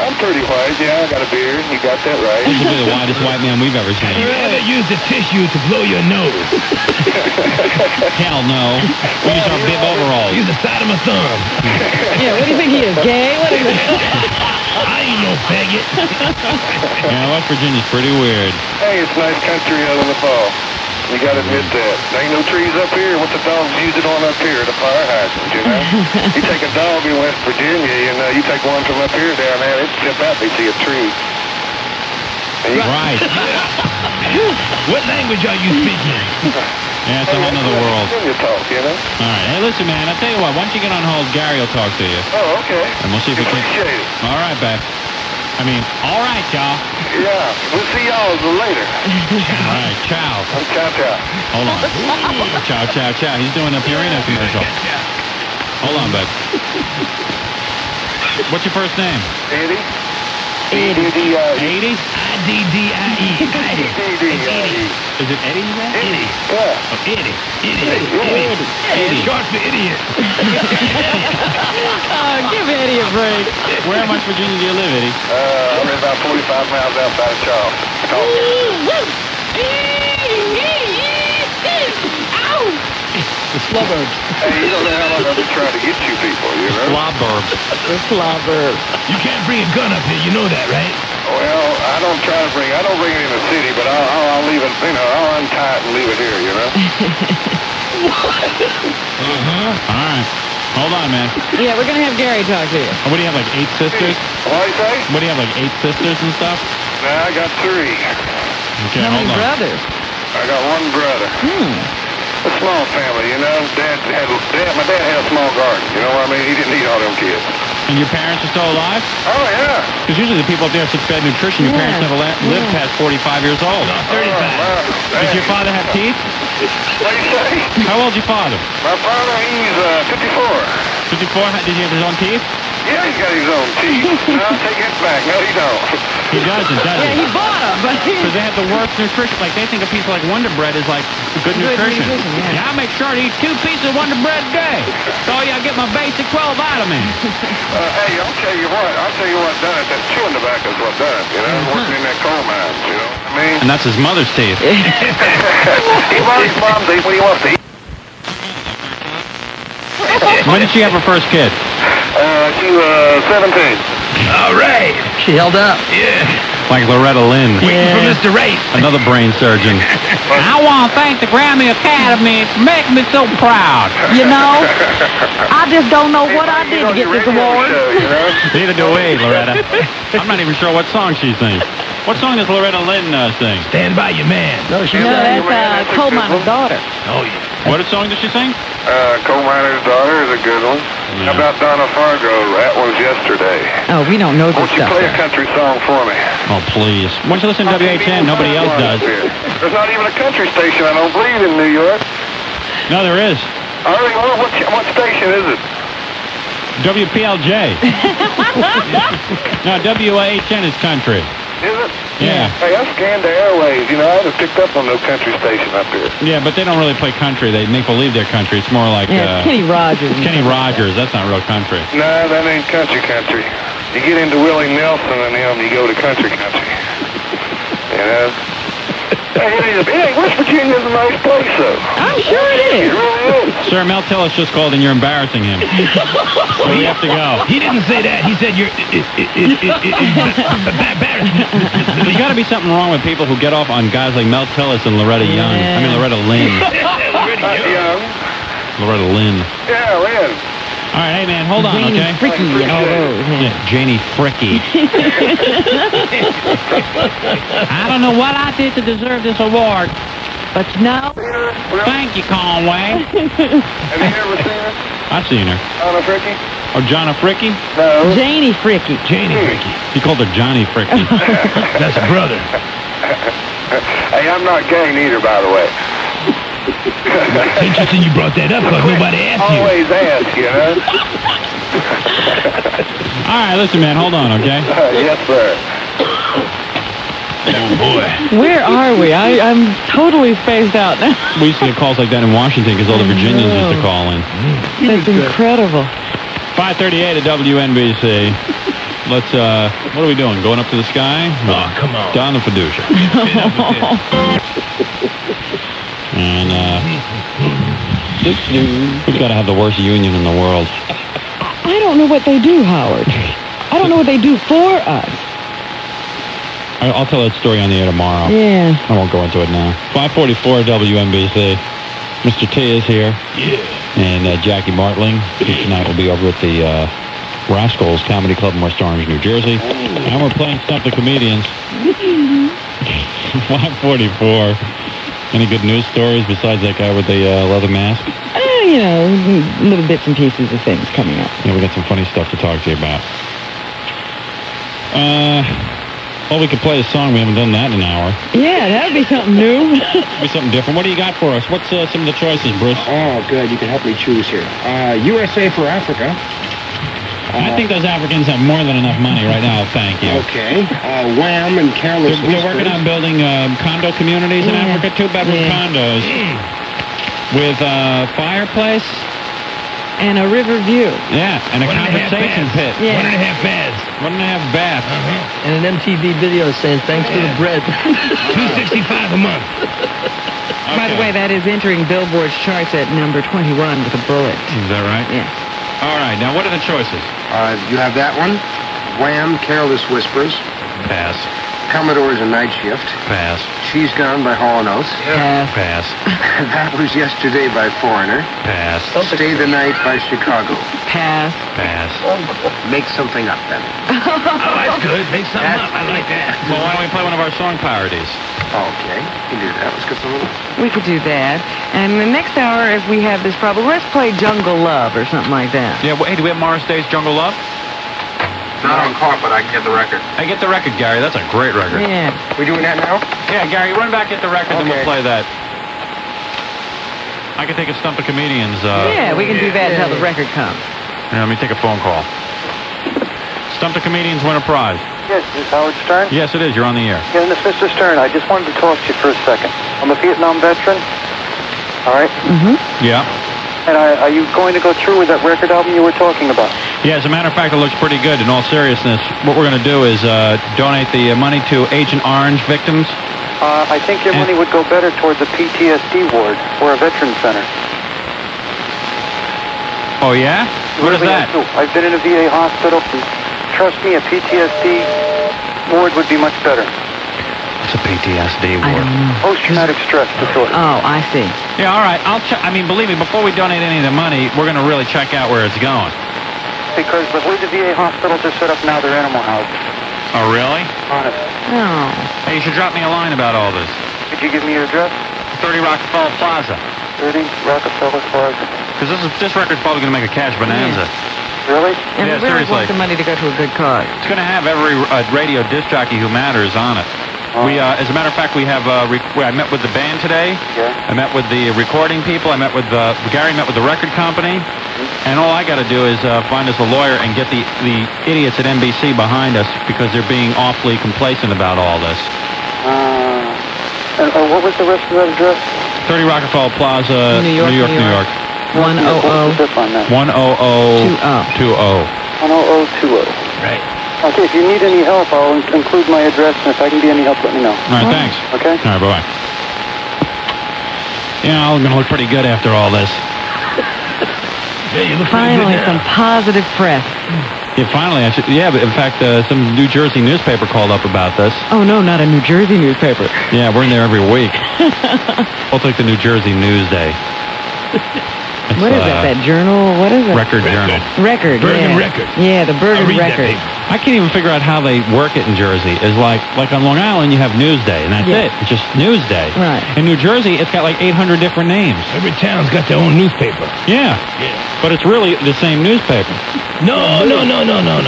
I'm pretty white. Yeah, I got a beard. You got that right. This will be the whitest white man we've ever seen. Have you ever used a tissue to blow your nose? Hell no. We use our bib overalls. Use the side of my thumb. Yeah, what do you think he is, gay? What is it? I ain't no faggot. Yeah, West Virginia's pretty weird. Hey, it's nice country out in the fall. You gotta admit that. There ain't no trees up here. What's the dogs use it on up here? The fire hydrants, you know? You take a dog in West Virginia, you know, you take one from up here down there, it'd step out, they see a tree. Right. What language are you speaking? Yeah, it's a whole nother world. You talk, you know? All right. Hey, listen, man, I'll tell you what. Once you get on hold, Gary will talk to you. Oh, okay. And we'll see if we can... Appreciate it. All right, Beth. I mean, all right, y'all. Yeah, we'll see y'all later. All right, ciao. Ciao. Hold on. Ciao. He's doing a Purina commercial. Hold on, Beth. What's your first name? Eddie. Eddie? I-D-D-I-E. Eddie. Is it Eddie? Eddie. Yeah. Oh, Eddie. Short for idiot. Give Eddie a break. Where in West Virginia do you live, Eddie? I live about 45 miles outside of Charleston. The slubberbs. Hey, you don't know how long I've been trying to get you people, you know? The slobber. You can't bring a gun up here, you know that, right? Well, I don't bring it in the city, but I'll leave it, you know, I'll untie it and leave it here, you know? All right. Hold on, man. Yeah, we're going to have Gary talk to you. What do you have, like 8 sisters? What do you say? What do you have, like 8 sisters and stuff? Nah, I got 3. Okay, How many hold on. brothers? I got 1 brother. A small family, you know. My dad had a small garden, you know what I mean? He didn't need all them kids. And your parents are still alive? Oh, yeah. Because usually the people up there have such bad nutrition, your parents never lived past 45 years old. No, 35. Does your father have teeth? What do you say? How old's your father? My father, he's 54. 54? Did he have his own teeth? Yeah, he's got his own teeth. No, take it back. No, he don't. He doesn't, does he? Yeah, he bought them, but Because they have the worst nutrition. Like, they think a piece of, like, Wonder Bread is, like, good nutrition. yeah. I make sure to eat 2 pieces of Wonder Bread a day. So I get my basic 12 vitamins. Hey, I'll tell you what done it. That chewing tobacco is what done it. You know, working in that coal mine. You know what I mean? And that's his mother's teeth. He wants his mom's eat when he wants to eat. When did she have her first kid? She was 17. All right. She held up. Yeah. Like Loretta Lynn. Waiting for Mr. Race. Another brain surgeon. I want to thank the Grammy Academy for making me so proud. you know, I just don't know what I did to get this award. Neither do we, Loretta. I'm not even sure what song she sings. What song does Loretta Lynn sing? Stand by your man. No, she No, that's Coal Miner's Daughter. Oh, yeah. What song does she sing? Coal Miner's Daughter is a good one. Yeah. How about Donna Fargo? That was yesterday. Oh, we don't know this Won't you stuff. play a country song for me? Oh, please. Why don't you listen to WHN? Nobody else does. There's not even a country station, I don't believe, in New York. No, there is. What station is it? WPLJ. No, WHN is country. Is it? Yeah. Hey, I scanned the airwaves. You know, I haven't picked up on no country station up here. Yeah, but they don't really play country. They make believe they're country. It's more like... Yeah, Kenny Rogers. It's Kenny Rogers. That's not real country. No, that ain't country. You get into Willie Nelson and them, you go to country. You know? Hey, West Virginia's a nice place, though. I'm sure it is. It really is. Sir, Mel Tillis just called and you're embarrassing him. So we have to go. He didn't say that. He said you're embarrassing. There's got to be something wrong with people who get off on guys like Mel Tillis and Loretta Young. I mean, Loretta Lynn. Loretta Lynn. Yeah, Lynn. All right, hey, man, hold on, Janie okay? Fricky and all those. Yeah, Janie Fricky. I don't know what I did to deserve this award, but you know, thank you, Conway. Have you ever seen her? I've seen her. Donna Fricky? Oh, Jonna Fricky? No. Janie Fricky. Janie Fricky. He called her Johnny Fricky. That's a brother. Hey, I'm not gay neither, by the way. It's interesting you brought that up because nobody asked you. Always ask, you know? All right, listen, man, hold on, okay? Yes, sir. Oh, boy. Where are we? I'm totally spaced out now. We used to get calls like that in Washington because all the Virginians used to call in. That's incredible. 538 at WNBC. Let's, what are we doing? Going up to the sky? Oh, come on. Don the Fiducia. And, we've got to have the worst union in the world. I don't know what they do, Howard. I don't know what they do for us. I'll tell that story on the air tomorrow. Yeah. I won't go into it now. 544 WNBC. Mr. T is here. Yeah. And Jackie Martling, who tonight will be over at the Rascals Comedy Club in West Orange, New Jersey. And we're playing Stump the Comedians. 544. Any good news stories besides that guy with the leather mask? You know, little bits and pieces of things coming up. Yeah, we got some funny stuff to talk to you about. Well, we could play a song. We haven't done that in an hour. Yeah, that would be something new. Be something different. What do you got for us? What's some of the choices, Bruce? Oh, good. You can help me choose here. USA for Africa. I think those Africans have more than enough money right now, thank you. Okay. Wham and Careless They're working on building condo communities in Africa, 2-bedroom condos with a fireplace. And a river view. Yeah, and a conversation pit. Yeah. 1.5 baths. 1.5 baths. And an MTV video saying, thanks for the bread. $265 a month. By the way, that is entering Billboard's charts at number 21 with a bullet. Is that right? Yes. All right, now what are the choices? You have that one. Wham, Careless Whispers. Pass. Commodore's A Night Shift. Pass. She's Gone by Hall & Oates. Pass. That Was Yesterday by Foreigner. Pass. Stay the Night by Chicago. Pass. Pass. Make something up then. Oh, that's good. Make something up. I like that. Well, why don't we play one of our song parodies? Okay, you can do that. Let's get some of them. We could do that. And the next hour, if we have this problem, let's play Jungle Love or something like that. Yeah, well, hey, do we have Morris Day's Jungle Love? Not on caught, but I can get the record. Hey, get the record, Gary. That's a great record. Yeah. We doing that now? Yeah, Gary, run back, get the record, then we'll play that. I can take a Stump the Comedians. Yeah, we can do that until the record comes. Yeah, let me take a phone call. Stump the Comedians win a prize. Yes, is this Howard Stern? Yes, it is. You're on the air. Yeah, this is Mr. Stern. I just wanted to talk to you for a second. I'm a Vietnam veteran. All right? Mm-hmm. Yeah. And are you going to go through with that record album you were talking about? Yeah, as a matter of fact, it looks pretty good. In all seriousness, what we're going to do is donate the money to Agent Orange victims. I think your money would go better towards a PTSD ward or a veteran center. Oh, yeah? What is that? I've been in a VA hospital. Trust me, a PTSD ward would be much better. What's a PTSD ward? Post-traumatic stress disorder. Oh, I see. Yeah, all right. I'll check. I mean, believe me, before we donate any of the money, we're going to really check out where it's going. Because the way the VA hospitals are set up now, they're animal houses. Oh, really? Honest. Oh. Hey, you should drop me a line about all this. Could you give me your address? 30 Rockefeller Plaza. 30 Rockefeller Plaza. Because this record's probably going to make a cash bonanza. Really? And Yeah, we really seriously. want the money to go to a good cause. It's going to have every radio disc jockey who matters on it. We, as a matter of fact, we have. I met with the band today. Yeah. I met with the recording people. I met with Gary. Met with the record company. And all I got to do is find us a lawyer and get the idiots at NBC behind us because they're being awfully complacent about all this. And what was the rest of that address? 30 Rockefeller Plaza, New York. 100. 10020. 10020. Right. Okay, if you need any help, I'll include my address, and if I can be any help, let me know. All right, thanks. Okay? All right, bye-bye. Yeah, I'm going to look pretty good after all this. Yeah, you look Finally, some positive press. Yeah, finally, but in fact, some New Jersey newspaper called up about this. Oh, no, not a New Jersey newspaper. Yeah, we're in there every week. We'll take the New Jersey Newsday. What is that journal? What is it? Record Journal. Record, Bergen yeah. Record. Yeah, the Bergen read that Record. paper. I can't even figure out how they work it in Jersey. It's like on Long Island, you have Newsday, and that's Yeah. it. It's just Newsday. Right. In New Jersey, it's got like 800 different names. Every town's got their own newspaper. Yeah. But it's really the same newspaper. No.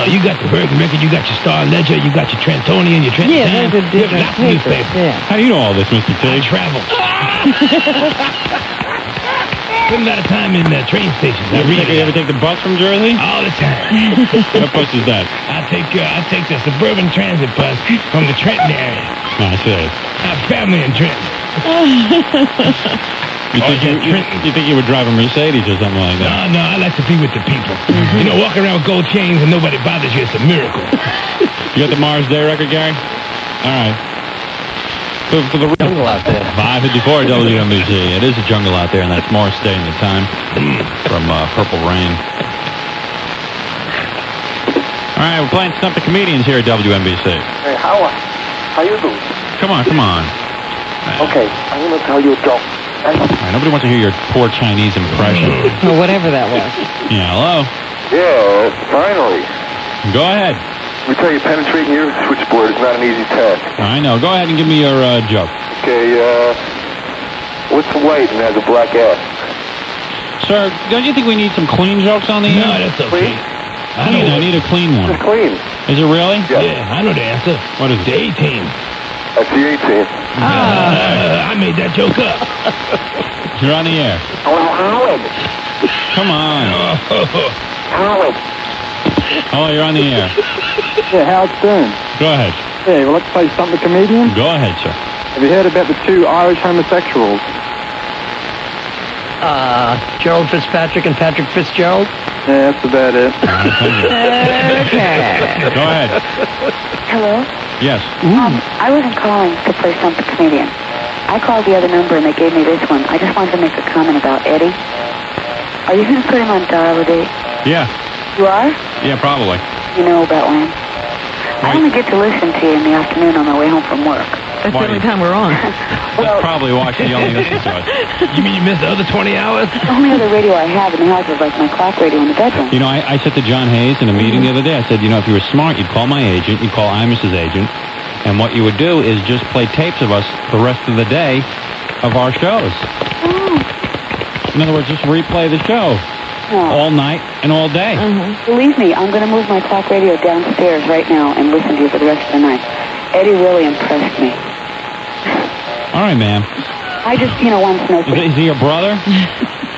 You got the Bergen Record, you got your Star Ledger, you got your Trentonian, your Trenton Yeah, Times. those are You have different lots of papers. newspapers. Yeah. How do you know all this, Mr. T? I travel. Spend a lot of time in train stations. I read You ever take the bus from Jersey? all the time. What bus is that? I take the suburban transit bus from the Trenton area. Oh, I see. I have family in Trenton. You think you would drive a Mercedes or something like that? No, I like to be with the people. You know, walking around with gold chains and nobody bothers you, it's a miracle. You got the Mars Day record, Gary? All right. For the jungle out there. 554 WNBC. It is a jungle out there, and that's Morris Day in the time from Purple Rain. All right, we're playing Stump the Comedians here at WNBC. Hey, how you doing? Come on. Okay, I'm going to tell you a joke. All right, nobody wants to hear your poor Chinese impression. Or whatever that was. Yeah, hello? Yeah, finally. Go ahead. We tell you, penetrating your switchboard is not an easy task. I know. Go ahead and give me your joke. Okay, what's white and has a black ass? Sir, don't you think we need some clean jokes on the air? No, that's okay. I need a clean one. It's clean. Is it really? Yeah, I know the answer. What is it? The A-Team. That's the 18. I made that joke up. You're on the air. Howard. Come on. Howard. Oh, you're on the air. Yeah, Howard Stern. Go ahead. Yeah, well, let's play Stump the Comedians. Go ahead, sir. Have you heard about the two Irish homosexuals? Gerald Fitzpatrick and Patrick Fitzgerald. Yeah, that's about it. Okay. Go ahead. Hello? Yes. I wasn't calling to play Stump the Comedian. I called the other number and they gave me this one. I just wanted to make a comment about Eddie. Are you going to put him on dial-a-date? Yeah. You are? Yeah, probably. You know about Wayne. I only get to listen to you in the afternoon on my way home from work. That's the only time we're on. That's probably why she only listens to us. You mean you missed the other 20 hours? The only other radio I have in the house is like my clock radio in the bedroom. You know, I said to John Hayes in a meeting the other day, I said, you know, if you were smart, you'd call my agent, you'd call Imus's agent, and what you would do is just play tapes of us the rest of the day of our shows. In other words, just replay the show. all night and all day. Believe me, I'm going to move my talk radio downstairs right now and listen to you for the rest of the night. Eddie really impressed me. All right, ma'am. I just, want to know... Is he your brother?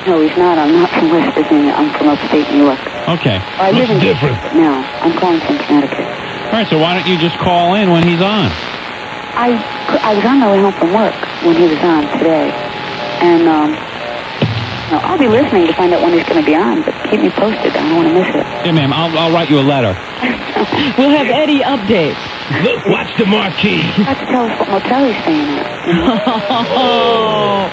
No, he's not. I'm not from West Virginia. I'm from upstate New York. Okay. I live in now. I'm calling from Connecticut. All right, so why don't you just call in when he's on? I was on my way home from work when he was on today. And, I'll be listening to find out when he's going to be on, but keep me posted. I don't want to miss it. Yeah, ma'am, I'll write you a letter. We'll have Eddie updates. Look, watch the marquee. You have to tell us what motel he's staying at. Oh,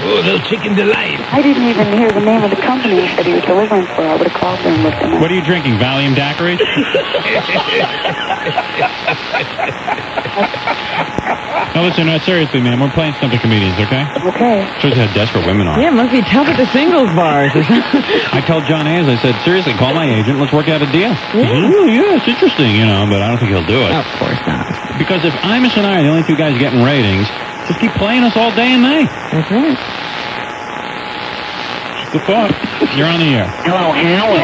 little chicken delight. I didn't even hear the name of the company that he was delivering for. I would have called them and looked him up. What are you drinking, Valium daiquiris? No, listen, seriously, ma'am, we're playing Stump the Comedians, okay? Okay. Shows you how desperate women are. Yeah, it must be tough at the singles bars. I told John Ayers, I said, seriously, call my agent, let's work out a deal. Yeah. Oh, yeah, it's interesting, but I don't think he'll do it. Of course not. Because if Imus and I are the only two guys getting ratings, just keep playing us all day and night. That's right. Good thought. You're on the air. Hello, Howard.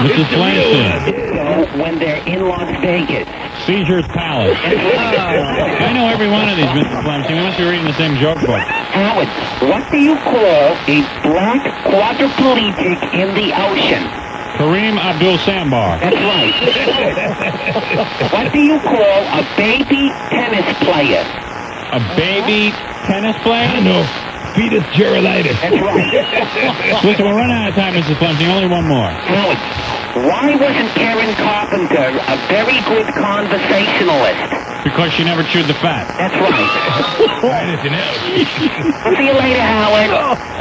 This is Phlegmstein. When they're in Las Vegas. Seizures Palace. I know every one of these, Mr. Phlegmstein. We must be reading the same joke book. Howard, what do you call a black quadriplegic in the ocean? Kareem Abdul-Sambar. That's right. What do you call a baby tennis player? A baby tennis player? I know. Fetus gerolitis. That's right. Listen, we're running out of time, Mr. Phlegmstein. Only one more. Howard, why wasn't Karen Carpenter a very good conversationalist? Because she never chewed the fat. That's right. Anything else? I'll see you later, Howard.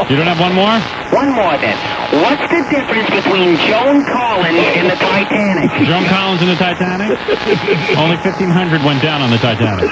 You don't have one more? One more, then. What's the difference between Joan Collins and the Titanic? Joan Collins and the Titanic? Only 1,500 went down on the Titanic.